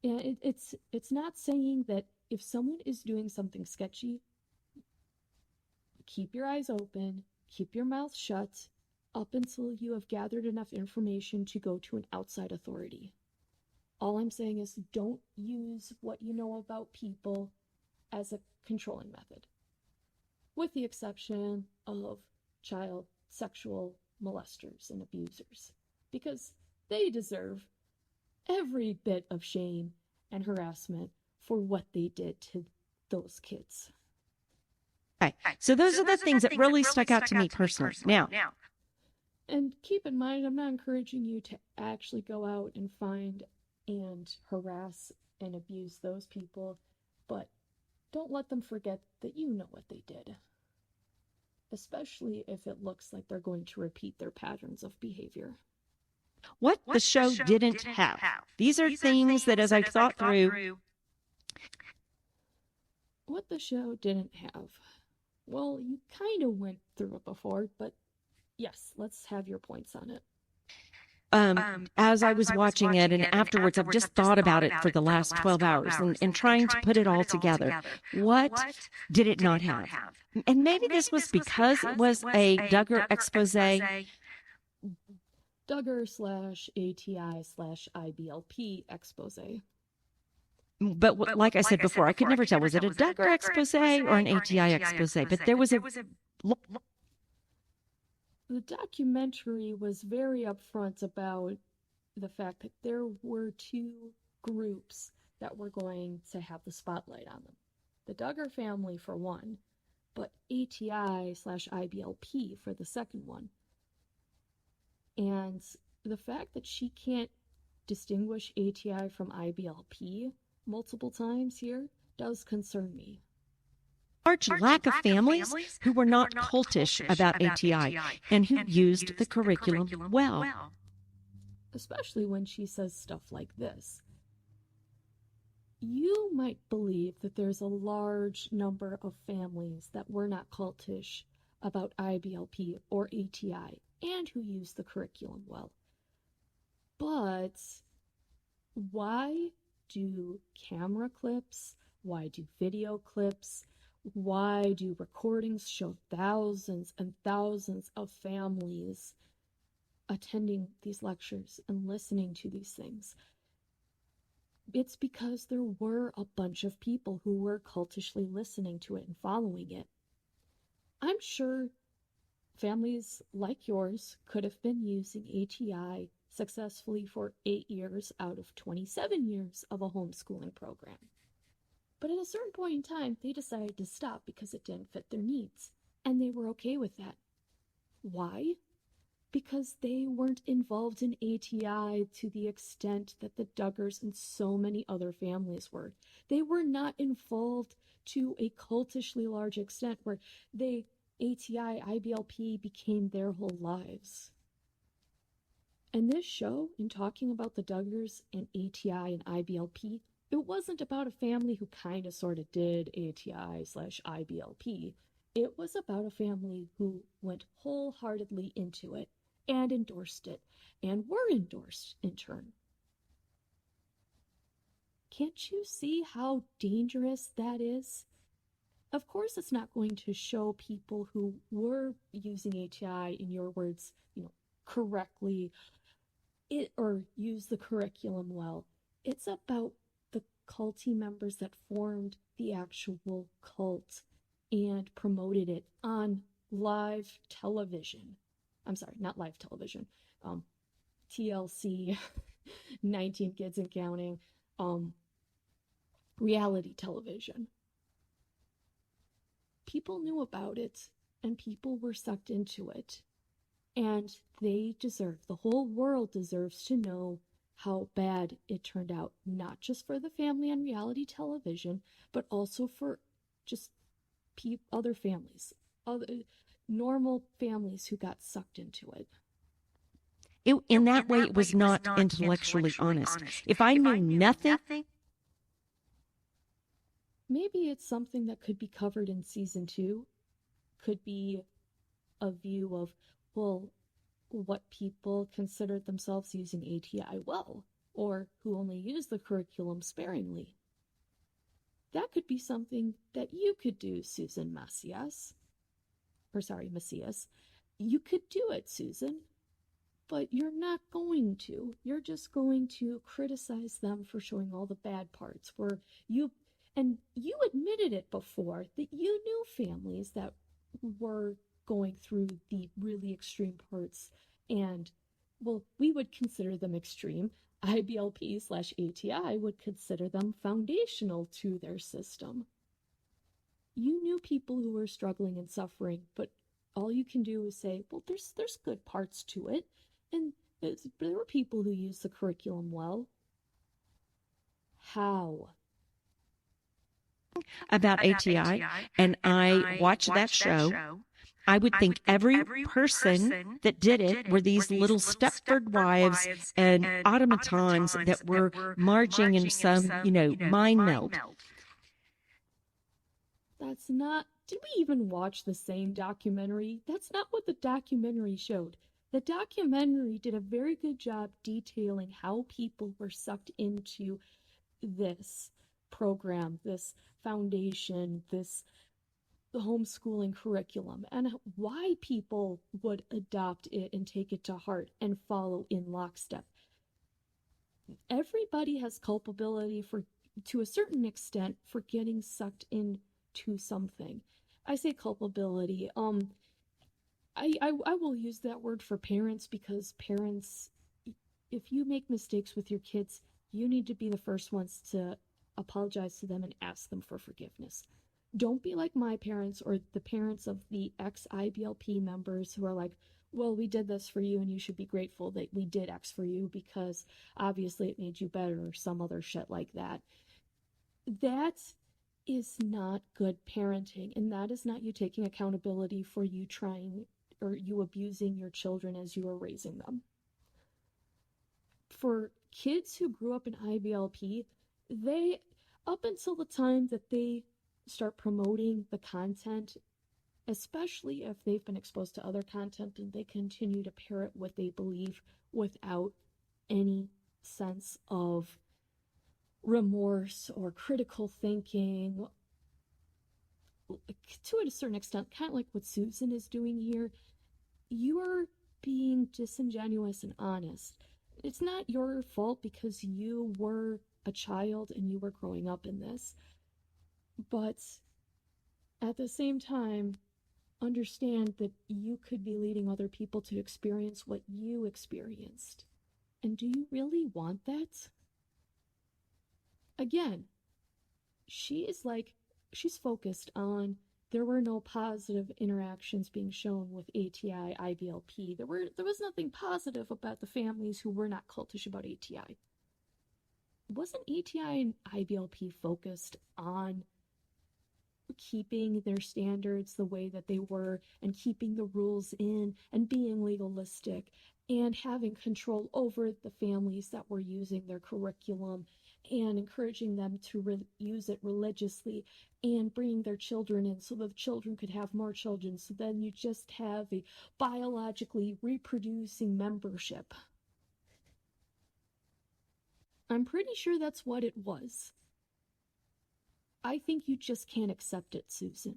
It's not saying that if someone is doing something sketchy, keep your eyes open, keep your mouth shut, up until you have gathered enough information to go to an outside authority. All I'm saying is don't use what you know about people as a controlling method, with the exception of child sexual molesters and abusers, because they deserve every bit of shame and harassment for what they did to those kids. Okay. So those are the things that really stuck out to me personally. Now, and keep in mind, I'm not encouraging you to actually go out and find and harass and abuse those people, but don't let them forget that you know what they did, especially if it looks like they're going to repeat their patterns of behavior. What the show didn't have. These are things that, as I thought through, what the show didn't have. Well, you kind of went through it before, but yes, let's have your points on it. As I was watching it and afterwards, I've just thought about it for the last 12 hours and trying to put it all together. What did it not have? And maybe this was because it was a Duggar expose. Duggar/ATI/IBLP expose. But like I said before, I could never tell, was it a Duggar expose or an ATI expose? But there was a... The documentary was very upfront about the fact that there were two groups that were going to have the spotlight on them. The Duggar family for one, but ATI/IBLP for the second one. And the fact that she can't distinguish ATI from IBLP multiple times here does concern me. Large lack of families who were not cultish about ATI and who used the curriculum well. Especially when she says stuff like this. You might believe that there's a large number of families that were not cultish about IBLP or ATI and who use the curriculum well. But why do camera clips, why do video clips, why do recordings show thousands and thousands of families attending these lectures and listening to these things? It's because there were a bunch of people who were cultishly listening to it and following it. I'm sure families like yours could have been using ATI successfully for 8 years out of 27 years of a homeschooling program. But at a certain point in time, they decided to stop because it didn't fit their needs. And they were okay with that. Why? Because they weren't involved in ATI to the extent that the Duggars and so many other families were. They were not involved to a cultishly large extent where ATI, IBLP became their whole lives. And this show, in talking about the Duggars and ATI and IBLP, it wasn't about a family who kind of sort of did ATI/IBLP. It was about a family who went wholeheartedly into it and endorsed it and were endorsed in turn. Can't you see how dangerous that is? Of course, it's not going to show people who were using ATI, in your words, correctly, or use the curriculum well. It's about the culty members that formed the actual cult and promoted it on live television. I'm sorry, not live television. TLC, 19 Kids and Counting, reality television. People knew about it, and people were sucked into it. And the whole world deserves to know how bad it turned out, not just for the family on reality television, but also for just other families, other normal families who got sucked into it. In that way, it was not intellectually honest. If I knew nothing, maybe it's something that could be covered in season 2, could be a view of, well, what people considered themselves using ATI well, or who only use the curriculum sparingly. That could be something that you could do, Susan Macias. You could do it, Susan, but you're not going to. You're just going to criticize them for showing all the bad parts, and you admitted it before, that you knew families that were going through the really extreme parts, and, well, we would consider them extreme. IBLP/ATI would consider them foundational to their system. You knew people who were struggling and suffering, but all you can do is say, well, there's good parts to it, and there were people who used the curriculum well. How? about ATI, and I watched that show, I would think every person that did it were these little Stepford wives and automatons that were marching in some, mind meld. That's not. Did we even watch the same documentary? That's not what the documentary showed. The documentary did a very good job detailing how people were sucked into this program, this foundation, this homeschooling curriculum, and why people would adopt it and take it to heart and follow in lockstep. Everybody has culpability to a certain extent, for getting sucked into something. I say culpability. I will use that word for parents, because parents, if you make mistakes with your kids, you need to be the first ones to apologize to them and ask them for forgiveness. Don't be like my parents or the parents of the ex-IBLP members who are like, well, we did this for you and you should be grateful that we did X for you because obviously it made you better, or some other shit like that. That is not good parenting, and that is not you taking accountability for you trying or you abusing your children as you are raising them. For kids who grew up in IBLP, they, up until the time that they start promoting the content, especially if they've been exposed to other content and they continue to parrot what they believe without any sense of remorse or critical thinking, to a certain extent, kind of like what Susan is doing here, you are being disingenuous and honest. It's not your fault because you were a child and you were growing up in this. But at the same time, understand that you could be leading other people to experience what you experienced. And do you really want that? Again, she's focused on there were no positive interactions being shown with ATI, IBLP. There was nothing positive about the families who were not cultish about ATI. Wasn't ATI and IBLP focused on keeping their standards the way that they were and keeping the rules in and being legalistic and having control over the families that were using their curriculum and encouraging them to use it religiously and bringing their children in so that the children could have more children, so then you just have a biologically reproducing membership? I'm pretty sure that's what it was. I think you just can't accept it, Susan.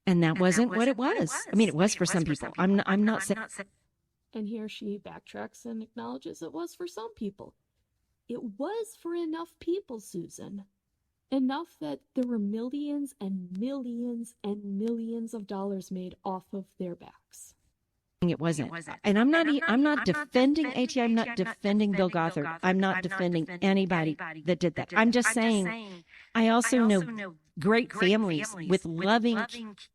And that wasn't what it was. I mean, it was for some people. I'm not saying. And here she backtracks and acknowledges it was for some people. It was for enough people, Susan. Enough that there were millions and millions and millions of dollars made off of their backs. It wasn't. And I'm not defending ATI. I'm not defending Bill Gothard. I'm not defending anybody that did that. I'm just saying, I also know great families with loving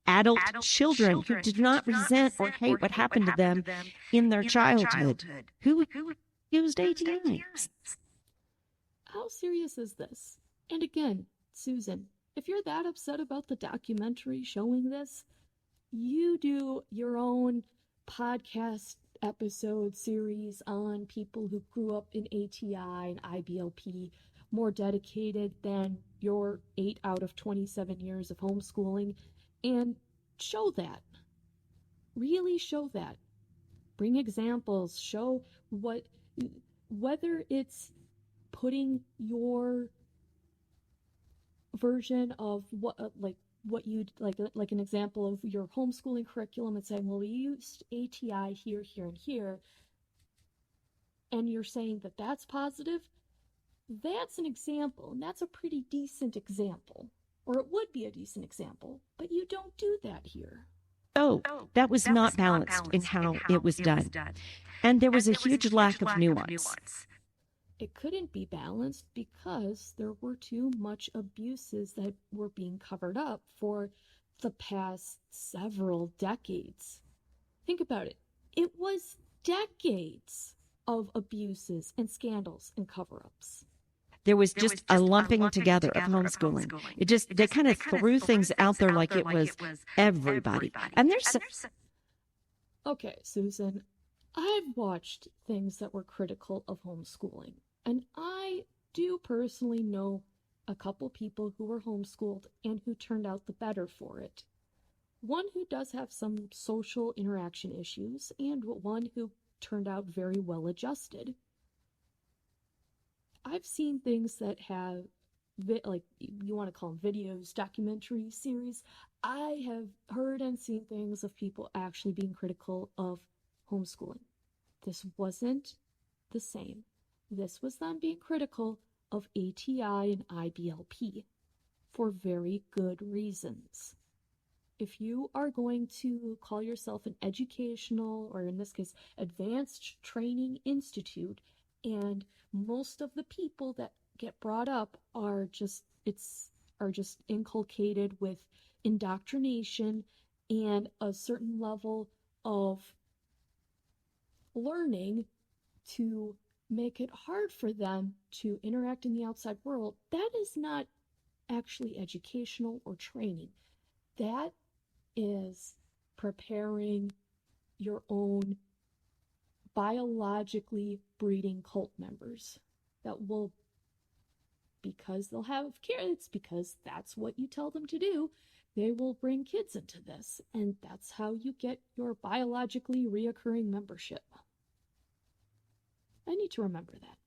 adult children who did not resent or hate what happened to them in their childhood, who used ATI. How serious is this? And again, Susan, if you're that upset about the documentary showing this, you do your own podcast episode series on people who grew up in ATI and IBLP, more dedicated than your 8 out of 27 years of homeschooling, and show that. Really show that. Bring examples. Show whether it's putting your version of what you'd like an example of your homeschooling curriculum and saying, well, we used ATI here, here, and here, and you're saying that that's positive, that's an example, and that's a pretty decent example, or it would be a decent example, but you don't do that here. Oh, that was not balanced in how it was done. And there was a huge lack of nuance. It couldn't be balanced because there were too much abuses that were being covered up for the past several decades. Think about it. It was decades of abuses and scandals and cover-ups. There was just a lumping together of homeschooling. They kind of threw things out there like it was everybody. And there's Okay, Susan, I've watched things that were critical of homeschooling, and I do personally know a couple people who were homeschooled and who turned out the better for it. One who does have some social interaction issues, and one who turned out very well adjusted. I've seen things that have, like, you want to call them videos, documentary series. I have heard and seen things of people actually being critical of homeschooling. This wasn't the same. This was them being critical of ATI and IBLP for very good reasons. If you are going to call yourself an educational, or in this case, advanced training institute, and most of the people that get brought up are just inculcated with indoctrination and a certain level of learning to make it hard for them to interact in the outside world, that is not actually educational or training. That is preparing your own biologically breeding cult members that will, because they'll have kids, because that's what you tell them to do, they will bring kids into this, and that's how you get your biologically reoccurring membership. I need to remember that.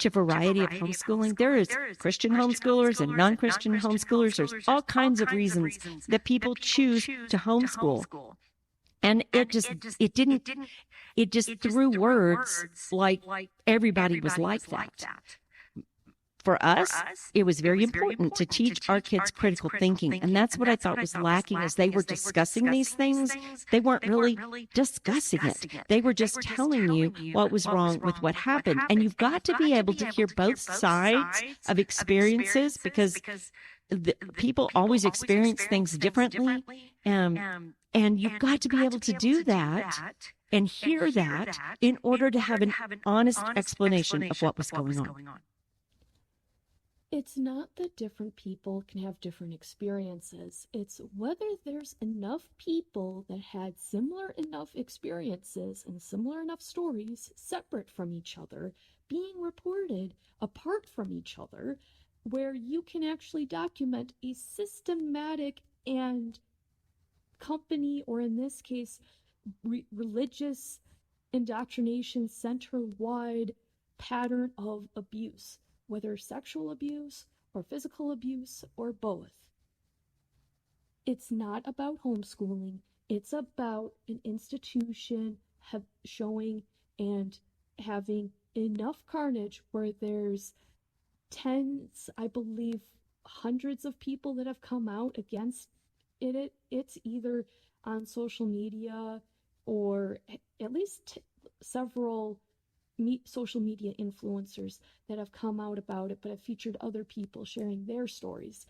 a variety of homeschooling. There is Christian homeschoolers and non-Christian homeschoolers. There's all kinds of reasons that people choose to homeschool. And it just threw words like everybody was like that. for us, it was very important to teach our kids critical thinking. And that's what I thought was lacking as they were discussing these things. They weren't really discussing it. They were just telling you what was wrong with what happened. And you've got to be able to hear both sides of experiences because people always experience things differently. And you've got to be able to do that and hear that in order to have an honest explanation of what was going on. It's not that different people can have different experiences. It's whether there's enough people that had similar enough experiences and similar enough stories separate from each other, being reported apart from each other, where you can actually document a systematic and company, or in this case, religious indoctrination center-wide pattern of abuse, whether sexual abuse or physical abuse or both. It's not about homeschooling. It's about an institution showing and having enough carnage where there's tens, I believe, hundreds of people that have come out against it. It's either on social media or at least several social media influencers that have come out about it, but have featured other people sharing their stories.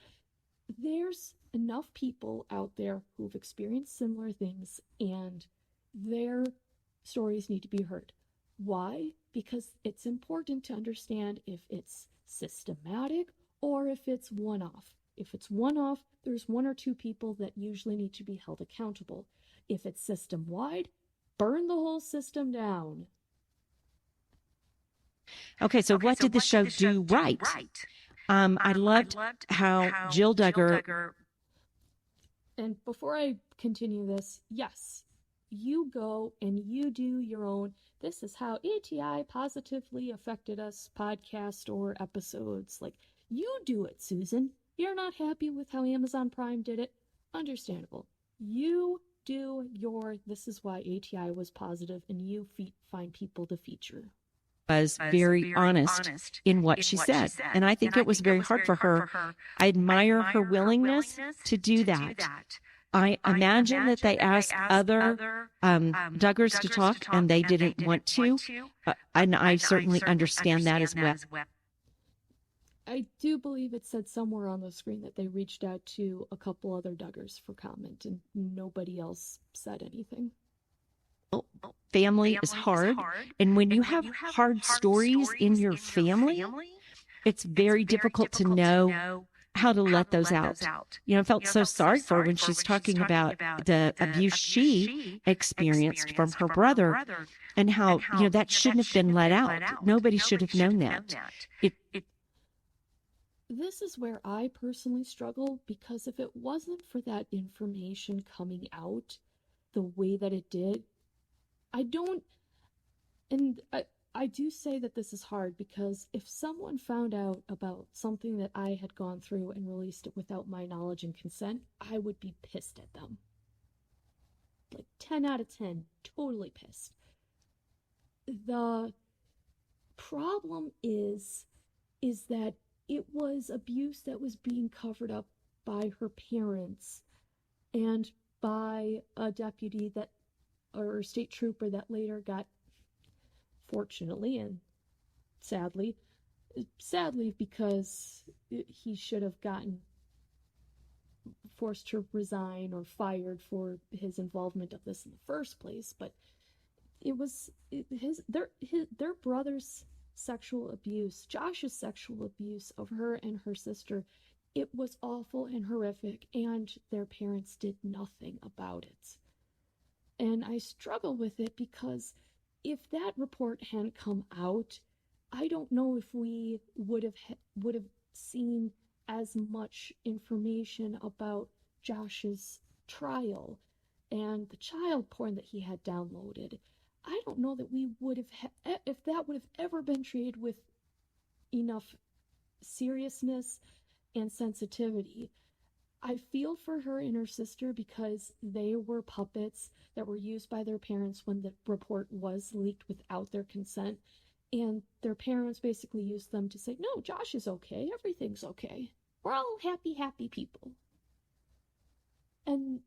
There's enough people out there who've experienced similar things, and their stories need to be heard. Why? Because it's important to understand if it's systematic or if it's one-off. If it's one-off, there's one or two people that usually need to be held accountable. If it's system-wide, burn the whole system down. Okay, so what did the show do right? I loved how Jill Duggar. And before I continue this, yes, you go and you do your own "This is how ATI positively affected us" podcast or episodes. Like, you do it, Susan. You're not happy with how Amazon Prime did it? Understandable. You do your "This is why ATI was positive," and you find people to feature. Was very honest in what she said. And I think it was very hard for her. I admire her willingness to do that. I imagine that they asked other Duggars to talk and they didn't want to. And I certainly understand that as well. I do believe it said somewhere on the screen that they reached out to a couple other Duggars for comment, and nobody else said anything. Family is hard. And when you have hard stories in your family, it's very difficult to know how to let those out. You know, I felt so sorry for her when she's talking about the abuse she experienced from her brother and how, you know, that shouldn't have been let out. Nobody should have known that. This is where I personally struggle, because if it wasn't for that information coming out the way that it did, I do say that this is hard, because if someone found out about something that I had gone through and released it without my knowledge and consent, I would be pissed at them. Like 10 out of 10, totally pissed. The problem is that it was abuse that was being covered up by her parents and by a deputy or state trooper that later got, fortunately and sadly because he should have gotten forced to resign or fired for his involvement of this in the first place, but it was their brother's sexual abuse, Josh's sexual abuse of her and her sister. It was awful and horrific, and their parents did nothing about it. And I struggle with it because if that report hadn't come out, I don't know if we would have seen as much information about Josh's trial and the child porn that he had downloaded. I don't know that we would have, if that would have ever been treated with enough seriousness and sensitivity. I feel for her and her sister because they were puppets that were used by their parents when the report was leaked without their consent. And their parents basically used them to say, no, Josh is okay. Everything's okay. We're all happy, happy people. And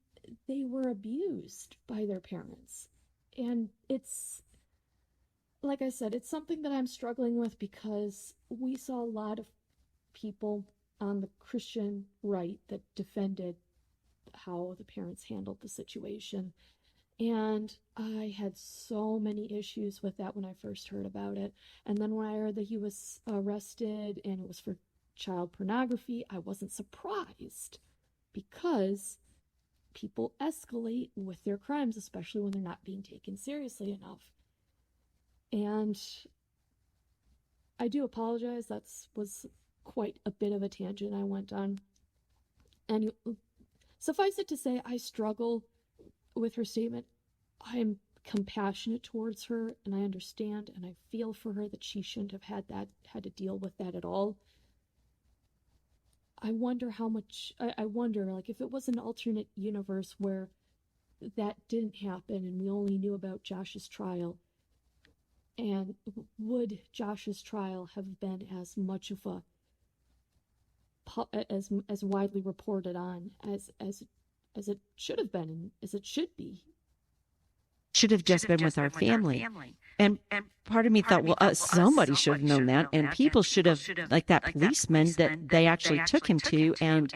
they were abused by their parents. And it's, like I said, it's something that I'm struggling with because we saw a lot of people on the Christian right that defended how the parents handled the situation. And I had so many issues with that when I first heard about it. And then when I heard that he was arrested and it was for child pornography, I wasn't surprised because people escalate with their crimes, especially when they're not being taken seriously enough. And I do apologize. That was quite a bit of a tangent I went on. And suffice it to say, I struggle with her statement. I am compassionate towards her, and I understand and I feel for her that she shouldn't have had to deal with that at all. I wonder like if it was an alternate universe where that didn't happen and we only knew about Josh's trial, and would Josh's trial have been as much of a as widely reported on as it should have been and as it should be? Should have just been with our family. And part of me thought, well, somebody should have known that, and people should have, like that policeman that they actually took him to, and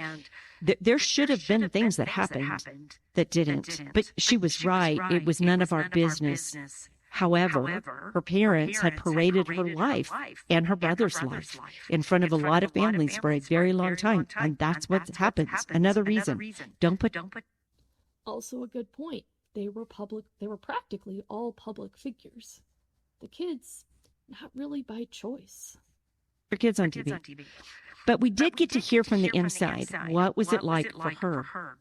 there should have been things that happened that didn't. But she was right. It was none of our business. However, her parents had paraded her life and her brother's life in front of a lot of families for a very long time, and that's what happens. Another reason. Don't put. Also a good point. They were practically all public figures. The kids, not really by choice. For kids on TV. But we did get to hear from the inside. What was it like for her?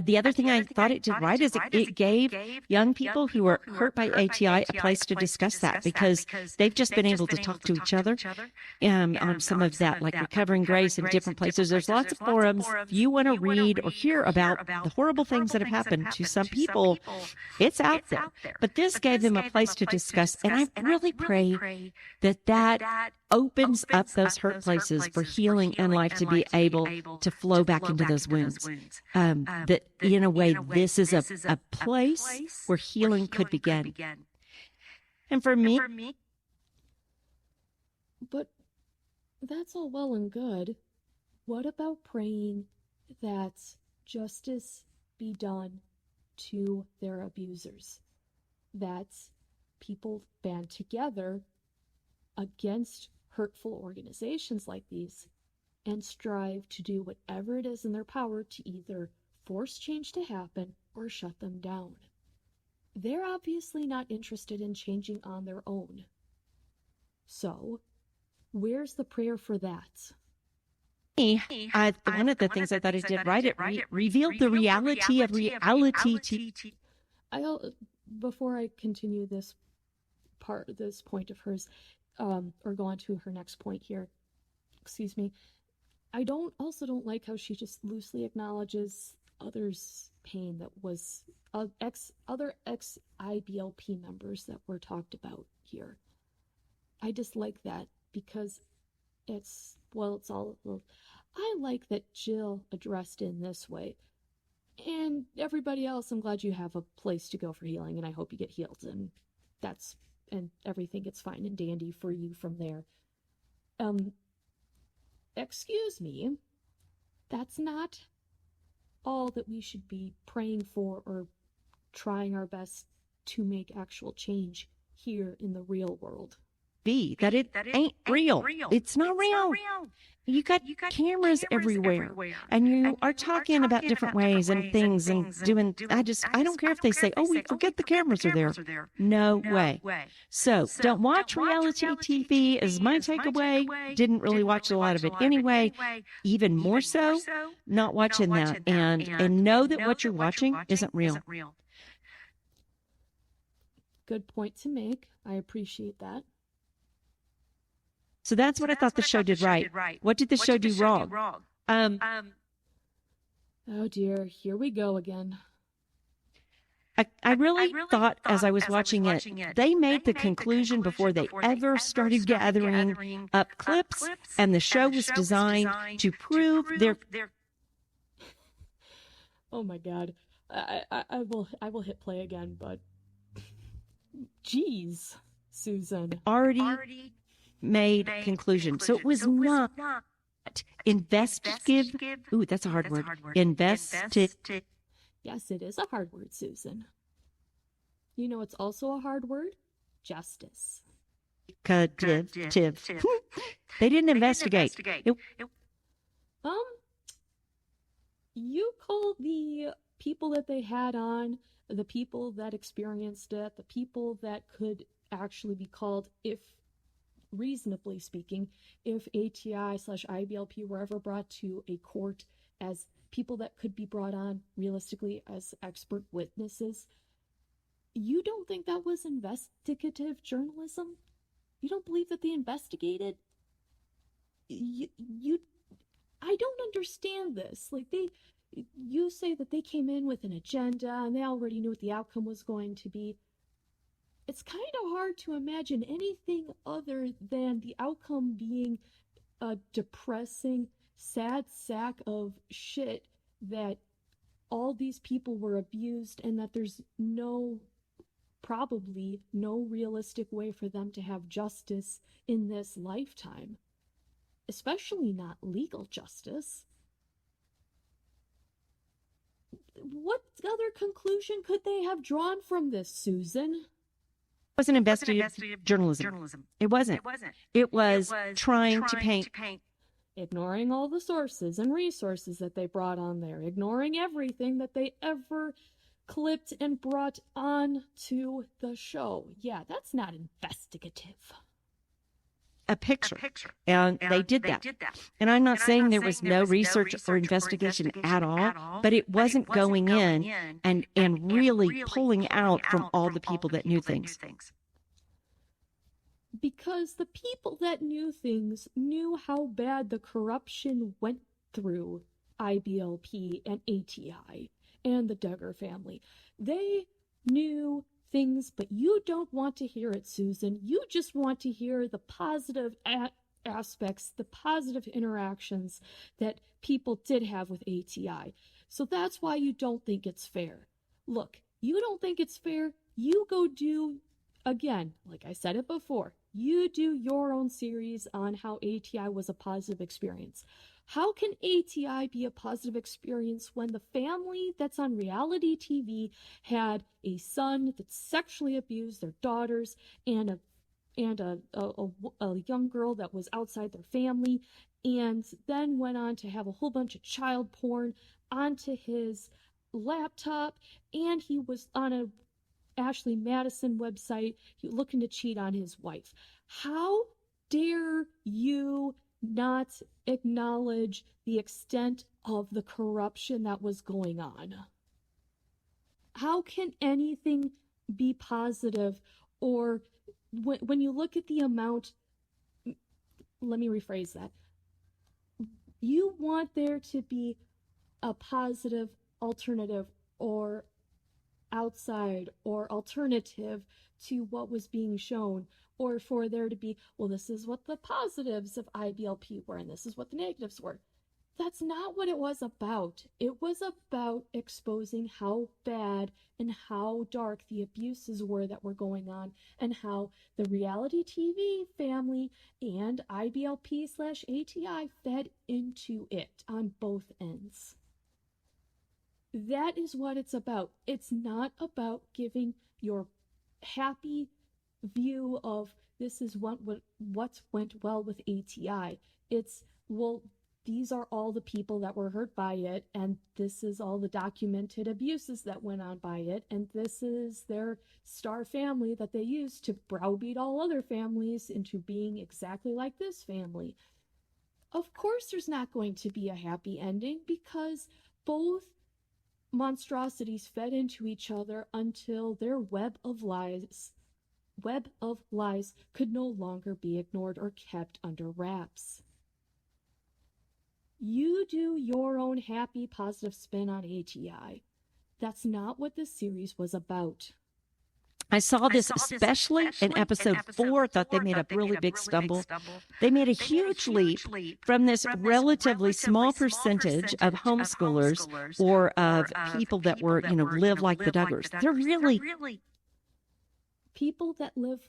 The other thing I thought it did right is it gave young people who are hurt by ATI a place to discuss that, because they've just been able to talk to each other on some of that, like Recovering Grace and different places. There's lots of forums. If you want to read or hear about the horrible things that have happened to some people, it's out there. But this gave them a place to discuss, and I really pray that opens up those hurt places for healing and life to be able to flow back into those wounds. That in a way, this is a place where healing could begin. And for me, but that's all well and good. What about praying that justice be done to their abusers? That people band together against hurtful organizations like these and strive to do whatever it is in their power to either force change to happen or shut them down. They're obviously not interested in changing on their own. So, where's the prayer for that? One of the things I thought it did right, it revealed the reality of reality. Before I continue this point of hers, or go on to her next point here, excuse me, I don't like how she just loosely acknowledges others' pain that was other ex-IBLP members that were talked about here. I dislike that because it's all. I like that Jill addressed in this way. And everybody else, I'm glad you have a place to go for healing, and I hope you get healed, and everything gets fine and dandy for you from there. Excuse me, that's not all that we should be praying for or trying our best to make actual change here in the real world. That it ain't real. It's not real. You got cameras everywhere, and you are talking about different ways and things and doing. I don't care if they say, "Oh, we forget the cameras are there." No way. So don't watch reality TV. Is my takeaway. Didn't really watch a lot of it anyway. Even more so, not watching that, and know that what you're watching isn't real. Good point to make. I appreciate that. So that's what I thought the show did right. What did the show do wrong? Oh dear, here we go again. I really thought as I was watching it, they made the conclusion before they ever started gathering up clips, and the show was designed to prove their. Oh my God. I will hit play again, but geez, Susan. Already made conclusion. So it was not investigative. Ooh, that's a hard word. Investigative. Yes, it is a hard word, Susan. You know, it's also a hard word? Justice. They didn't investigate. You call the people that they had on, the people that experienced it, the people that could actually be called, if reasonably speaking, if ATI/IBLP were ever brought to a court as people that could be brought on realistically as expert witnesses, you don't think that was investigative journalism? You don't believe that they investigated? I don't understand this. Like, you say that they came in with an agenda and they already knew what the outcome was going to be. It's kind of hard to imagine anything other than the outcome being a depressing, sad sack of shit that all these people were abused and that there's probably no realistic way for them to have justice in this lifetime, especially not legal justice. What other conclusion could they have drawn from this, Susan? It wasn't investigative journalism. It wasn't. It was trying to paint. Ignoring all the sources and resources that they brought on there, ignoring everything that they ever clipped and brought on to the show. Yeah, that's not investigative. A picture. And they did that. And I'm not saying there was no research or investigation at all, but it wasn't going in and really pulling out from all the people that knew things. Because the people that knew things knew how bad the corruption went through IBLP and ATI and the Duggar family. They knew things, but you don't want to hear it, Susan. You just want to hear the positive aspects, the positive interactions that people did have with ATI. So that's why you don't think it's fair. Look, you don't think it's fair. You go do, again, like I said it before, you do your own series on how ATI was a positive experience. How can ATI be a positive experience when the family that's on reality TV had a son that sexually abused their daughters and a young girl that was outside their family, and then went on to have a whole bunch of child porn onto his laptop, and he was on a Ashley Madison website looking to cheat on his wife? How dare you not acknowledge the extent of the corruption that was going on? How can anything be positive? Or when you look at the amount, let me rephrase that. You want there to be a positive alternative or outside or alternative to what was being shown, or for there to be, well, this is what the positives of IBLP were and this is what the negatives were. That's not what it was about. It was about exposing how bad and how dark the abuses were that were going on, and how the reality TV family and IBLP/ATI fed into it on both ends. That is what it's about. It's not about giving your happy view of this is what went well with ATI. It's, well, these are all the people that were hurt by it, and this is all the documented abuses that went on by it, and this is their star family that they used to browbeat all other families into being exactly like this family. Of course there's not going to be a happy ending, because both monstrosities fed into each other until their web of lies could no longer be ignored or kept under wraps. You do your own happy, positive spin on ATI. That's not what this series was about. I saw this especially in episode 4. I thought they made a really big stumble. They made a huge leap from this relatively small percentage of homeschoolers or of people that were, live like the Duggars. They're really people that live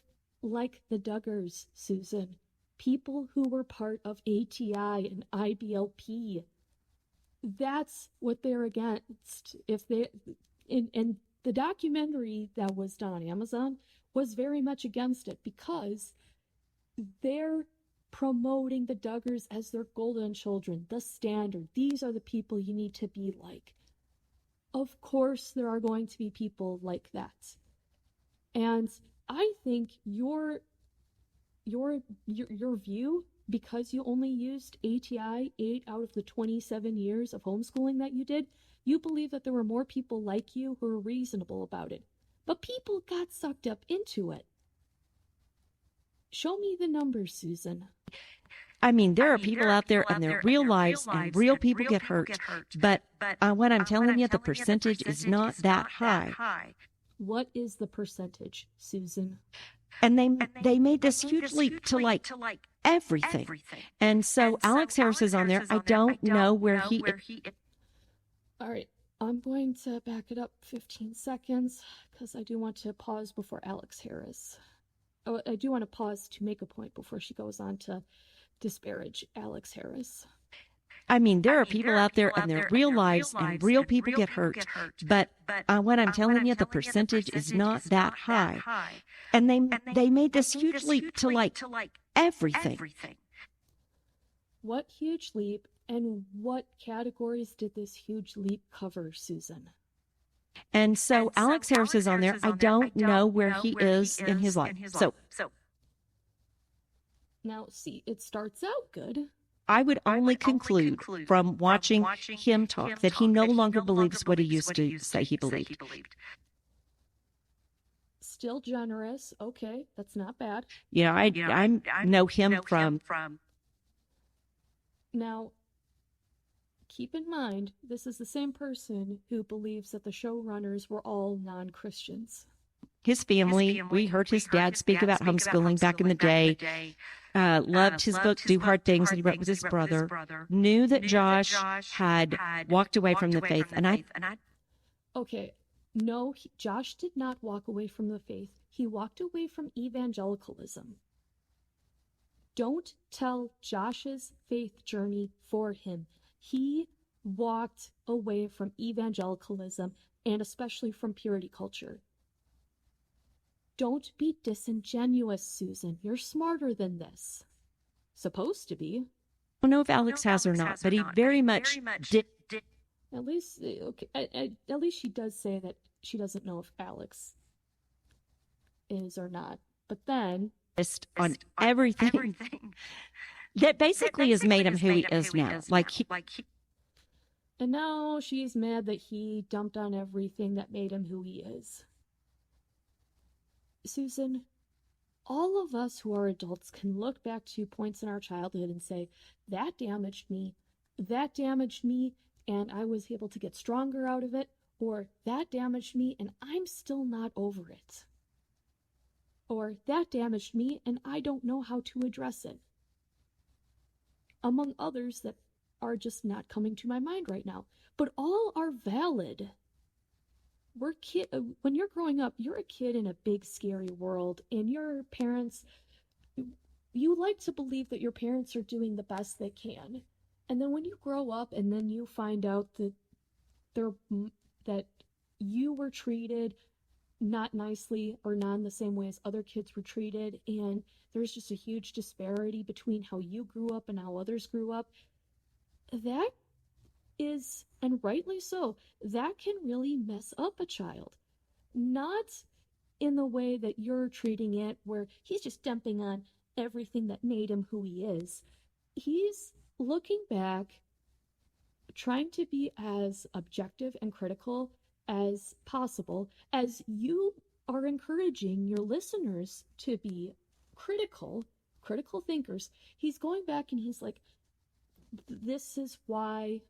like the Duggars, Susan. People who were part of ATI and IBLP. That's what they're against. If they and the documentary that was done on Amazon was very much against it because they're promoting the Duggars as their golden children, the standard. These are the people you need to be like. Of course, there are going to be people like that. And I think your view, because you only used ATI 8 out of the 27 years of homeschooling that you did, you believe that there were more people like you who were reasonable about it. But people got sucked up into it. Show me the numbers, Susan. I mean, there are people out there and their real lives and real people get hurt. But what I'm telling you, the percentage is not that high. What is the percentage, Susan? And they made this huge leap to like everything. And so Alex Harris is on there. I don't know where he is. All right, I'm going to back it up 15 seconds because I do want to pause before Alex Harris. Oh, I do want to pause to make a point before she goes on to disparage Alex Harris. I mean, there are people out there and their real lives and real people get hurt. But what I'm telling you, the percentage is not that high. And they made this huge leap to like everything. What huge leap and what categories did this huge leap cover, Susan? And so Alex Harris is on there. I don't know where he is in his life. So now, see, it starts out good. I would only conclude from watching him talk that he no longer believes what he used to say he believed. Still generous. Okay, that's not bad. I know him from... Now, keep in mind, this is the same person who believes that the showrunners were all non-Christians. His family, we heard his dad speak about homeschooling back in the day, loved his book, Do Hard Things, that he wrote with his brother, knew that Josh had walked away from the faith. Okay, no, Josh did not walk away from the faith. He walked away from evangelicalism. Don't tell Josh's faith journey for him. He walked away from evangelicalism and especially from purity culture. Don't be disingenuous, Susan. You're smarter than this. Supposed to be. I don't know if Alex has or not, but he very much did. At least, okay. At least she does say that she doesn't know if Alex is or not. But then, on everything that basically has made him who he is now. And now she's mad that he dumped on everything that made him who he is. Susan, all of us who are adults can look back to points in our childhood and say, that damaged me, and I was able to get stronger out of it, or that damaged me and I'm still not over it. Or that damaged me and I don't know how to address it. Among others that are just not coming to my mind right now. But all are valid. When you're growing up, you're a kid in a big, scary world, and your parents, you like to believe that your parents are doing the best they can. And then when you grow up and then you find out that you were treated not nicely or not in the same way as other kids were treated, and there's just a huge disparity between how you grew up and how others grew up, that is, and rightly so, that can really mess up a child. Not in the way that you're treating it, where he's just dumping on everything that made him who he is. He's looking back, trying to be as objective and critical as possible, as you are encouraging your listeners to be critical thinkers. He's going back and he's like, this is why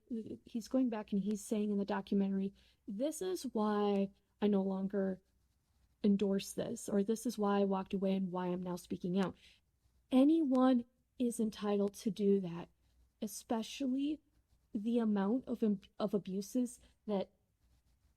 he's going back and he's saying in the documentary, this is why I no longer endorse this, or this is why I walked away and why I'm now speaking out. Anyone is entitled to do that, especially the amount of abuses that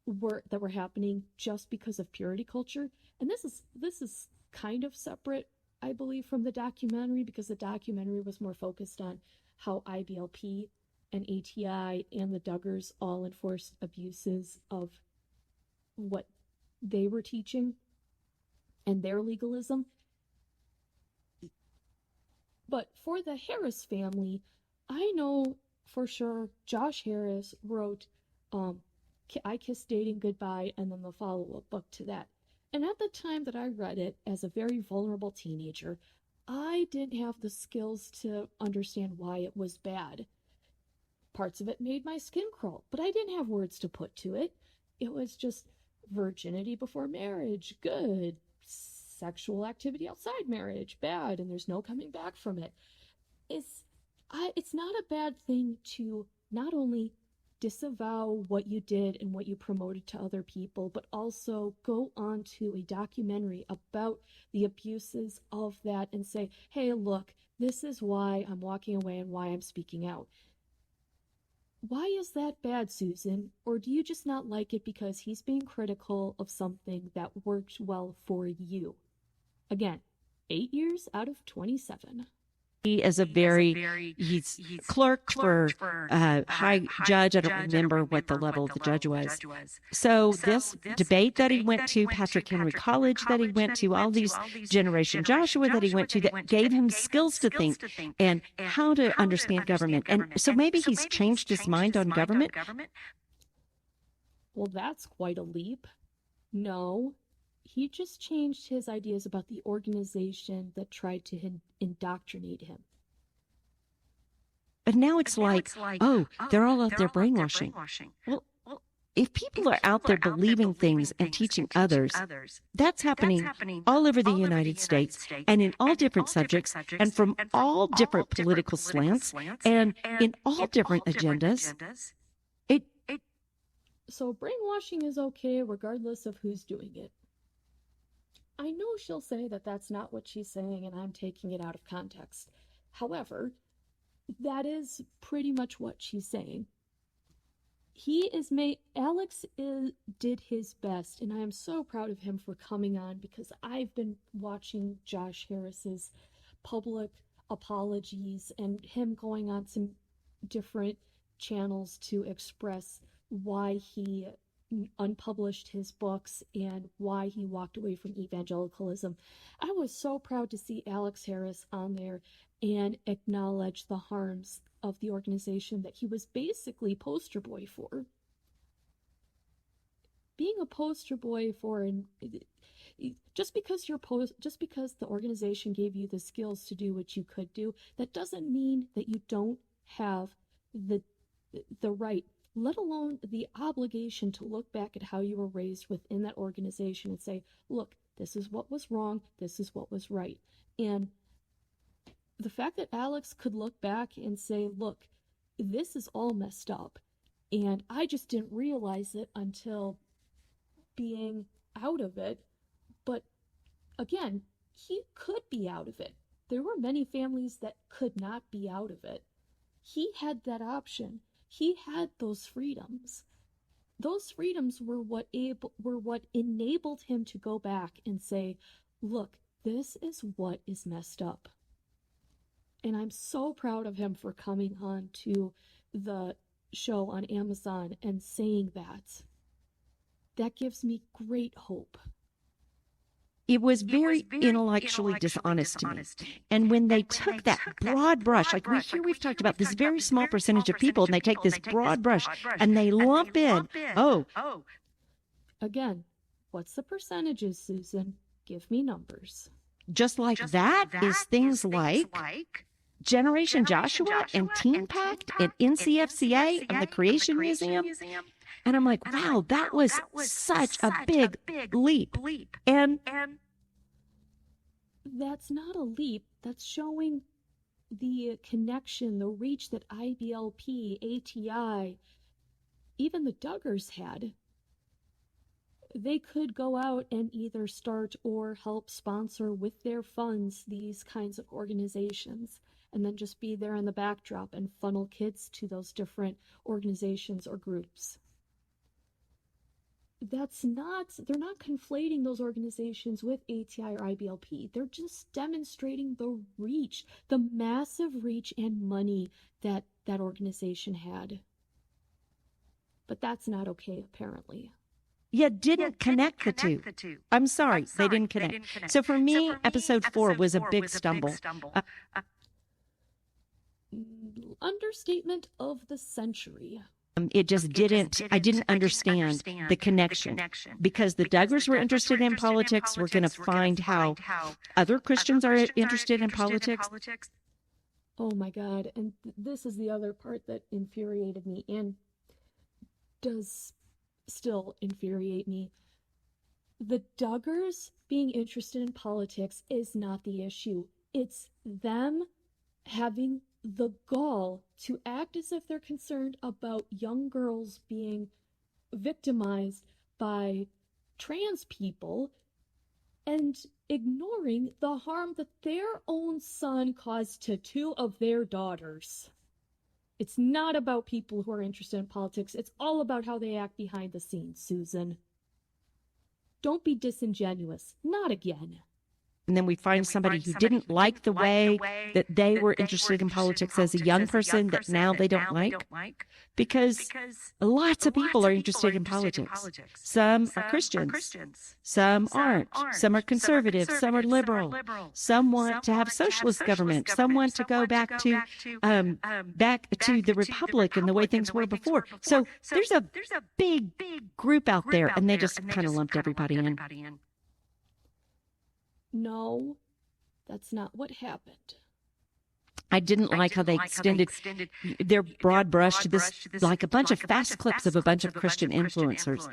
were happening just because of purity culture. And this is kind of separate, I believe, from the documentary, because the documentary was more focused on how IBLP and ATI and the Duggars all enforced abuses of what they were teaching and their legalism. But for the Harris family, I know for sure Josh Harris wrote I Kissed Dating Goodbye, and then the follow-up book to that. And at the time that I read it, as a very vulnerable teenager, I didn't have the skills to understand why it was bad. Parts of it made my skin crawl, but I didn't have words to put to it. It was just virginity before marriage, good. Sexual activity outside marriage, bad, and there's no coming back from it. It's not a bad thing to not only disavow what you did and what you promoted to other people, but also go on to a documentary about the abuses of that and say, hey, look, this is why I'm walking away and why I'm speaking out. Why is that bad, Susan? Or do you just not like it because he's being critical of something that worked well for you? Again, 8 years out of 27. He is he's clerk for high judge. I don't remember what the level of the judge was. So this debate that he went to, Patrick Henry College that he went to, all these Generation Joshua that he went to, that gave him skills to think and how to understand government. And so maybe he's changed his mind on government. Well, that's quite a leap. No. He just changed his ideas about the organization that tried to indoctrinate him. But now it's like, oh, they're all out there brainwashing. Well, if people are out there believing things and teaching others, that's happening all over the United States and in all different subjects and from all different political slants and in all different agendas. So brainwashing is okay regardless of who's doing it. I know she'll say that that's not what she's saying and I'm taking it out of context. However, that is pretty much what she's saying. Alex did his best, and I am so proud of him for coming on, because I've been watching Josh Harris's public apologies and him going on some different channels to express why he unpublished his books and why he walked away from evangelicalism. I was so proud to see Alex Harris on there and acknowledge the harms of the organization that he was basically poster boy for. Being a poster boy for, and just because the organization gave you the skills to do what you could do, that doesn't mean that you don't have the right, let alone the obligation, to look back at how you were raised within that organization and say, look, this is what was wrong, this is what was right. And the fact that Alex could look back and say, look, this is all messed up, and I just didn't realize it until being out of it. But again, he could be out of it. There were many families that could not be out of it. He had that option. He had those freedoms. Those freedoms were what enabled him to go back and say, look, this is what is messed up. And I'm so proud of him for coming on to the show on Amazon and saying that. That gives me great hope. It was very intellectually dishonest to me. And when they took that broad brush, like we've talked about this very small percentage of people, and they take this broad brush and they lump in, Again, what's the percentages, Susan? Give me numbers. Just like that is things like Generation Joshua and Teen Pact and NCFCA and the Creation Museum. And I'm like, wow, that was such a big leap. And that's not a leap. That's showing the connection, the reach that IBLP, ATI, even the Duggars had, they could go out and either start or help sponsor with their funds these kinds of organizations, and then just be there in the backdrop and funnel kids to those different organizations or groups. They're not conflating those organizations with ATI or IBLP. They're just demonstrating the reach, the massive reach and money that that organization had. But that's not okay, apparently. Didn't connect the two. I'm sorry, they didn't connect. So for me, episode 4 was a big stumble. Understatement of the century. It just didn't, I didn't understand the connection, because the Duggars were interested in politics. We're going to find how other Christians are interested in politics. Oh my God. And this is the other part that infuriated me and does still infuriate me. The Duggars being interested in politics is not the issue. It's them having the gall to act as if they're concerned about young girls being victimized by trans people and ignoring the harm that their own son caused to 2 of their daughters. It's not about people who are interested in politics. It's all about how they act behind the scenes, Susan. Don't be disingenuous. Not again. And then we find somebody who didn't like the way that they were interested in politics as a young person that now they don't like. Because lots of people are interested in politics. Some are Christians. Some aren't. Some are conservative. Some are liberal. Some want to have socialist government. Some want to go back to the Republic and the way things were before. So there's a big group out there, and they just kind of lumped everybody in. No, that's not what happened. I didn't like how they extended their broad brush to this, like a bunch of fast clips of a bunch of Christian influencers.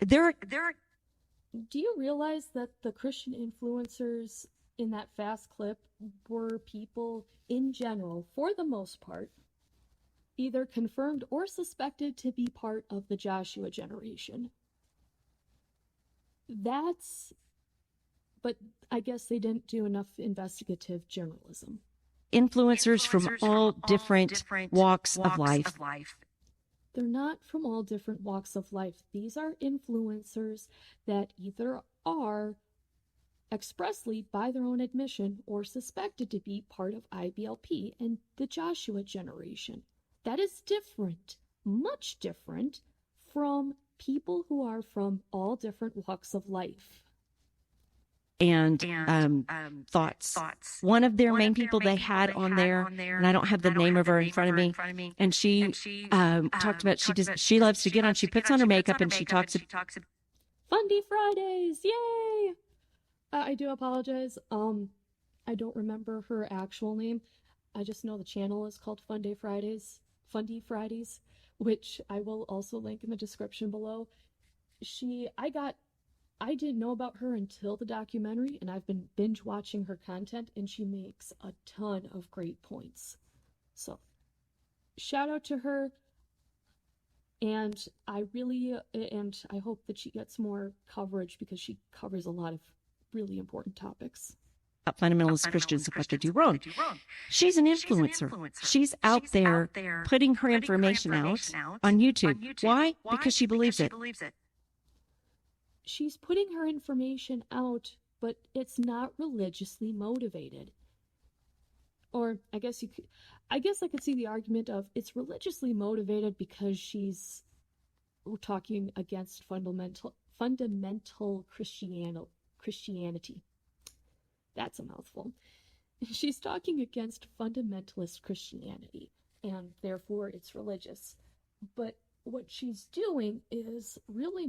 Do you realize that the Christian influencers in that fast clip were people in general, for the most part, either confirmed or suspected to be part of the Joshua generation? But I guess they didn't do enough investigative journalism. Influencers from all different walks of life. They're not from all different walks of life. These are influencers that either are expressly, by their own admission, or suspected to be part of IBLP and the Joshua generation. That is different, much different, from people who are from all different walks of life. And thoughts. One of their main people they had on there, and I don't have the name of her in front of me, and she talked about she loves to get on, she puts on her makeup and she talks. Fundie Fridays, yay! I do apologize. I don't remember her actual name. I just know the channel is called Fundie Fridays, which I will also link in the description below. I didn't know about her until the documentary, and I've been binge watching her content, and she makes a ton of great points. So, shout out to her, and I hope that she gets more coverage because she covers a lot of really important topics. Fundamentalist Christians and what they do wrong. She's an influencer. She's out there putting her information out on YouTube. Why? Because she believes it. She's putting her information out, but it's not religiously motivated. Or I guess I could see the argument of it's religiously motivated because she's talking against fundamental Christianity. That's a mouthful. She's talking against fundamentalist Christianity, and therefore it's religious. But what she's doing is really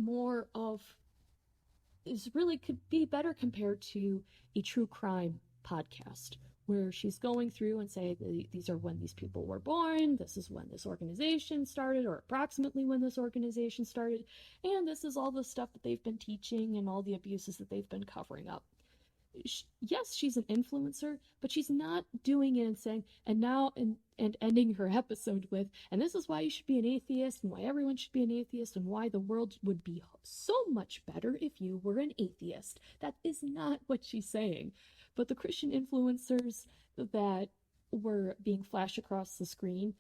could be better compared to a true crime podcast, where she's going through and say these are when these people were born, this is when this organization started, or approximately when this organization started, and this is all the stuff that they've been teaching and all the abuses that they've been covering up. yes, she's an influencer, but she's not doing it and saying, and ending her episode with, and this is why you should be an atheist, and why everyone should be an atheist, and why the world would be so much better if you were an atheist. That is not what she's saying. But the Christian influencers that were being flashed across the screen,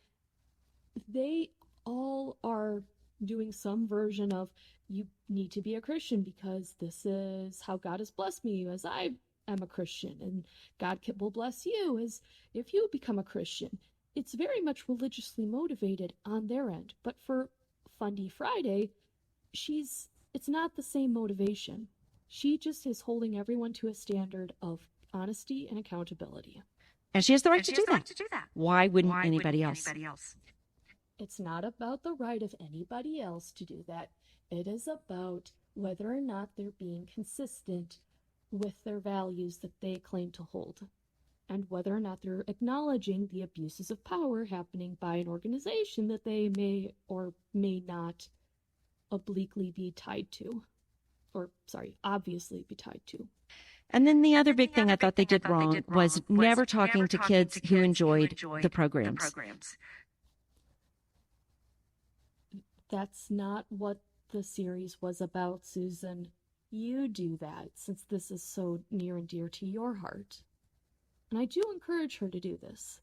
they all are doing some version of, you need to be a Christian because this is how God has blessed me as I am a Christian, and God will bless you as if you become a Christian. It's very much religiously motivated on their end. But for Fundie Friday, it's not the same motivation. She just is holding everyone to a standard of honesty and accountability. And she has the right to do that. Why wouldn't anybody else? It's not about the right of anybody else to do that. It is about whether or not they're being consistent with their values that they claim to hold, and whether or not they're acknowledging the abuses of power happening by an organization that they may or may not obliquely be tied to, or, obviously be tied to. And then the other big thing I thought they did wrong was never talking to kids who enjoyed the programs. That's not what the series was about, Susan. You do that, since this is so near and dear to your heart. And I do encourage her to do this.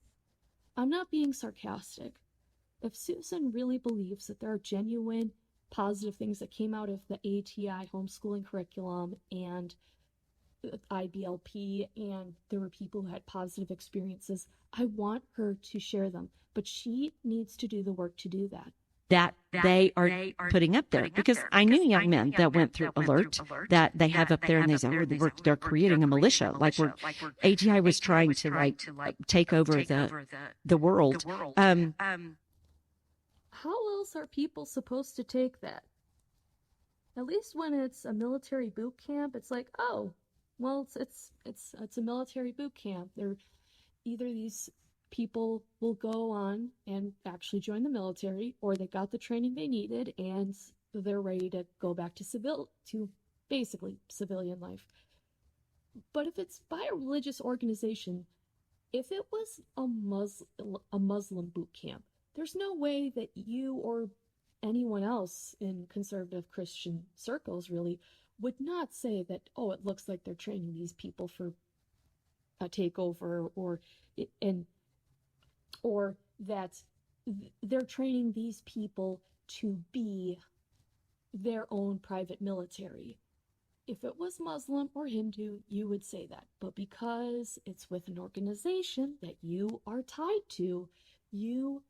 I'm not being sarcastic. If Susan really believes that there are genuine positive things that came out of the ATI homeschooling curriculum and IBLP, and there were people who had positive experiences, I want her to share them. But she needs to do the work to do that. That they are putting up there, because I knew young men that went through Alert that they have up there, and they say, oh, they're creating a militia, like where ATI was trying to take over the world. How else are people supposed to take that? At least when it's a military boot camp, it's like, oh, well, it's a military boot camp. They're either these people will go on and actually join the military, or they got the training they needed and they're ready to go back to basically civilian life. But if it's by a religious organization, if it was a Muslim boot camp, there's no way that you or anyone else in conservative Christian circles really would not say that, oh, it looks like they're training these people for a takeover, or that they're training these people to be their own private military. If it was Muslim or Hindu, you would say that. But because it's with an organization that you are tied to, you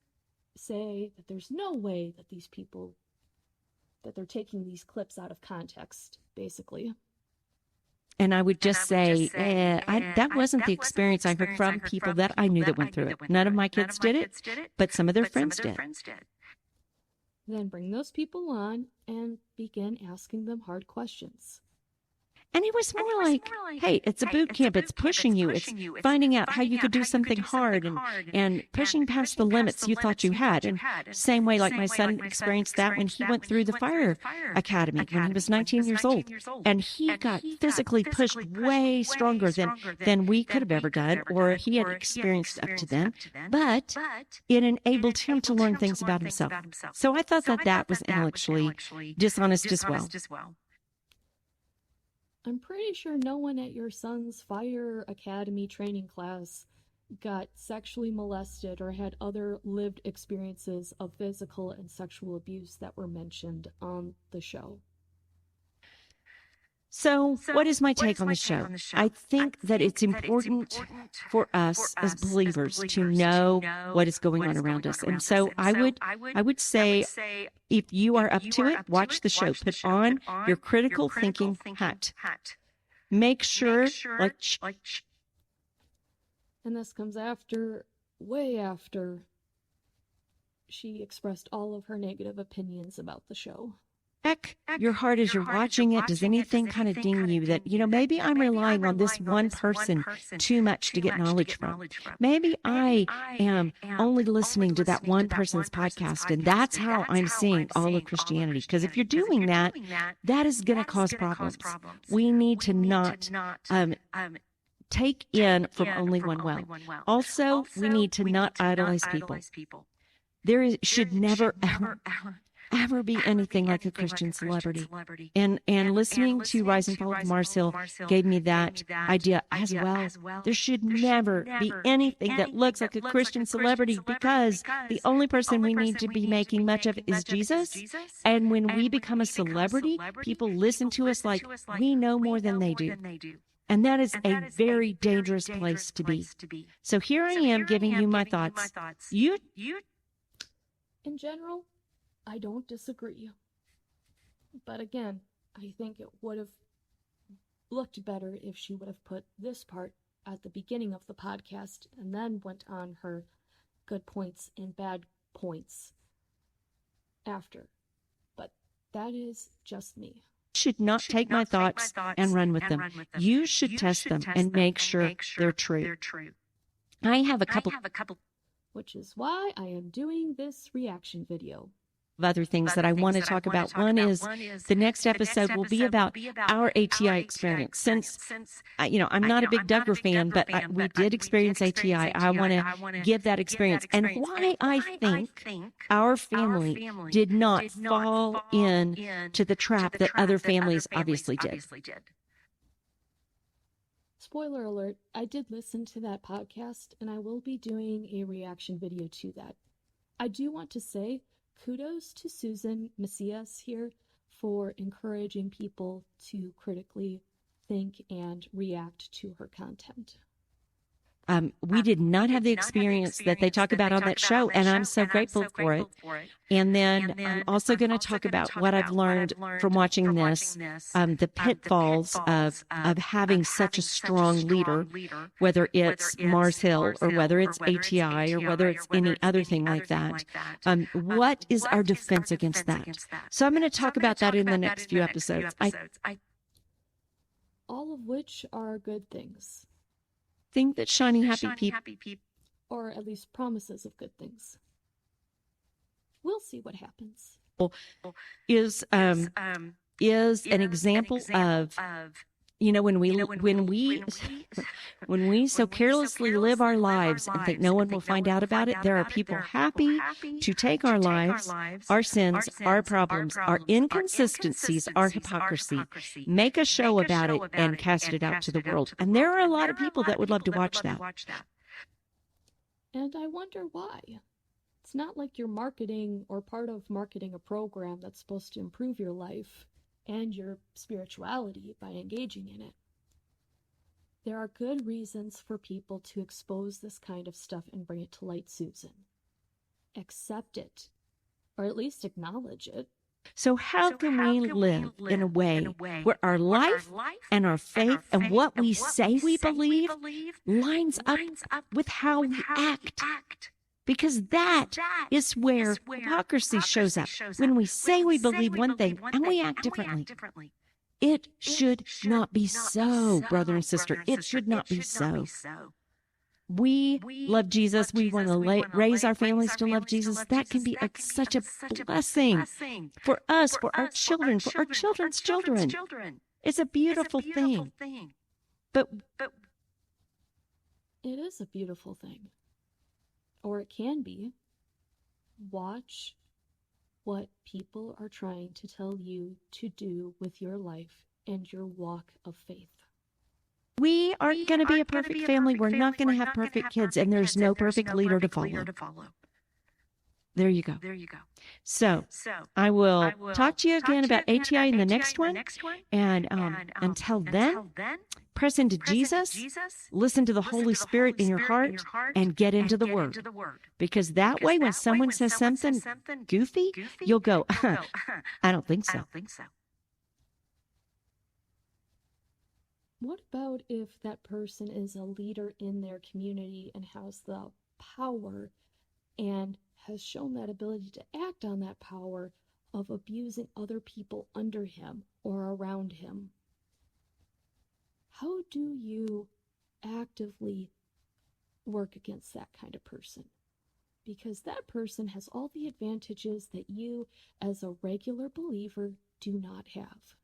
say that there's no way that these people, that they're taking these clips out of context, basically. And I would just say, that wasn't the experience I heard from people that I knew that went through it. None of my kids did it, but some of their friends did. Then bring those people on and begin asking them hard questions. And it was more like, hey, it's a boot camp. It's pushing you. It's finding out how you could do something hard and pushing past the limits you thought you had. And same way, like my son experienced that when he went through the fire academy when he was 19 years old. And he got physically pushed way stronger than we could have ever done, or he had experienced up to then. But it enabled him to learn things about himself. So I thought that was intellectually dishonest as well. I'm pretty sure no one at your son's fire academy training class got sexually molested or had other lived experiences of physical and sexual abuse that were mentioned on the show. So what is my take on the show? I think that it's important for us as believers to know what is going on around us. And so I would say, if you are up to it, watch the show. Put on your critical thinking hat. Make sure, and this comes way after she expressed all of her negative opinions about the show. Check your heart as you're watching it. Does anything kind of ding you that, maybe I'm relying on this one person too much to get knowledge from? Maybe I am only listening to that one person's podcast, and that's how I'm seeing all of Christianity. Because if you're doing that, that is going to cause problems. We need to not take in from only one well. Also, we need to not idolize people. There should never, ever be anything like a Christian celebrity. And listening to Rise and Fall of Mars Hill gave me that idea as well. There should never be anything that looks like a Christian celebrity, because the only person we need to be making much of is Jesus. And when we become a celebrity, people listen to us like we know more than they do. And that is a very dangerous place to be. So here I am giving you my thoughts. In general, I don't disagree. But again, I think it would have looked better if she would have put this part at the beginning of the podcast and then went on her good points and bad points after. But that is just me. Should not take my thoughts and run with them. You should test them and make sure they're true. I have a couple, which is why I am doing this reaction video. Of other things that I want to talk about. One is the next episode will be about our ATI experience. Since, I'm not a big Duggar fan, but we did experience ATI. I want to give that experience and why I think our family did not fall into the trap that other families obviously did. Spoiler alert, I did listen to that podcast and I will be doing a reaction video to that. I do want to say kudos to Susan Macias here for encouraging people to critically think and react to her content. We did not have the experience that they talk about on that show, and I'm so grateful for it. And then I'm also going to talk about what I've learned from watching this, the pitfalls of having such a strong leader, whether it's Mars Hill or whether it's ATI or whether it's any other thing like that. What is our defense against that? So I'm going to talk about that in the next few episodes. All of which are good things. Think that shiny happy people, or at least promises of good things. We'll see what happens. Is an example of when we so carelessly live our lives and think no one will find out about it. There are people happy to take our lives, our sins, our problems, our inconsistencies, our hypocrisy, make a show about it, and cast it out to the world. And there are a lot of people that would love to watch that. And I wonder why. It's not like you're marketing or part of marketing a program that's supposed to improve your life and your spirituality by engaging in it. There are good reasons for people to expose this kind of stuff and bring it to light, Susan. Accept it, or at least acknowledge it. So how can we live in a way where our life and our faith and what we say we believe lines up with how we act? Because that is where hypocrisy shows up. When we say we believe one thing and we act differently. It should not be so, brother and sister. It should not be so. We love Jesus. We want to raise our families to love Jesus. That can be such a blessing for us, for our children, for our children's children. It's a beautiful thing. But it is a beautiful thing. Or it can be. Watch what people are trying to tell you to do with your life and your walk of faith. We aren't going to be a perfect family. We're not going to have perfect kids, and there's no perfect leader to follow. There you go. So I will talk to you again about ATI in the next one. And until then, press into Jesus, listen to the Holy Spirit in your heart, and get into the Word. Because that way, when someone says something goofy, you'll go, I don't think so. What about if that person is a leader in their community and has the power and has shown that ability to act on that power of abusing other people under him or around him. How do you actively work against that kind of person? Because that person has all the advantages that you, as a regular believer, do not have.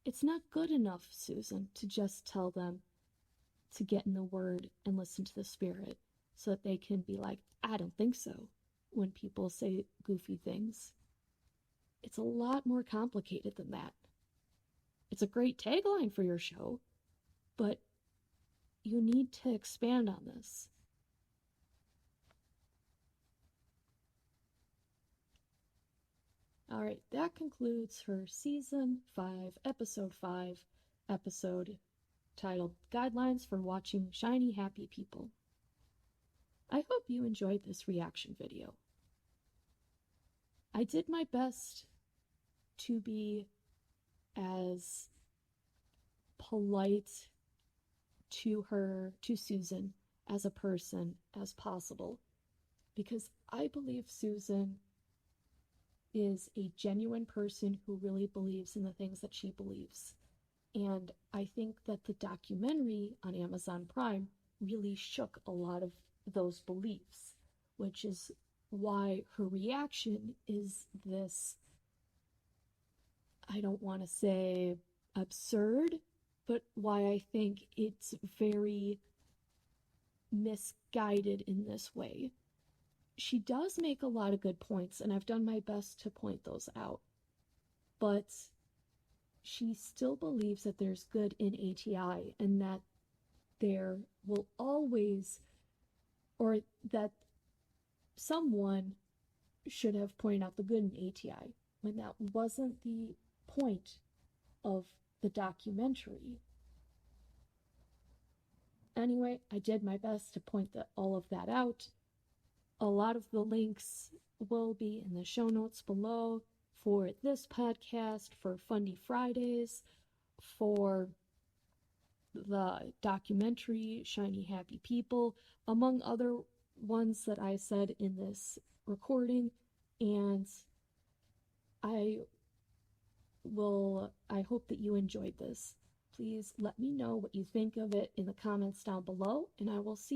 It's not good enough, Susan, to just tell them to get in the Word and listen to the Spirit so that they can be like, I don't think so, when people say goofy things. It's a lot more complicated than that. It's a great tagline for your show, but you need to expand on this. All right, that concludes her season 5, episode 5, episode titled Guidelines for Watching Shiny Happy People. I hope you enjoyed this reaction video. I did my best to be as polite to her, to Susan, as a person as possible, because I believe Susan is a genuine person who really believes in the things that she believes. And I think that the documentary on Amazon Prime really shook a lot of those beliefs, which is why her reaction is this, I don't want to say absurd, but why I think it's very misguided in this way. She does make a lot of good points, and I've done my best to point those out. But she still believes that there's good in ATI and that there will always, or that someone should have pointed out the good in ATI, when that wasn't the point of the documentary. Anyway, I did my best to point all of that out. A lot of the links will be in the show notes below for this podcast, for Fundie Fridays, for the documentary Shiny Happy People, among other ones that I said in this recording. And I hope that you enjoyed this. Please let me know what you think of it in the comments down below, and I will see you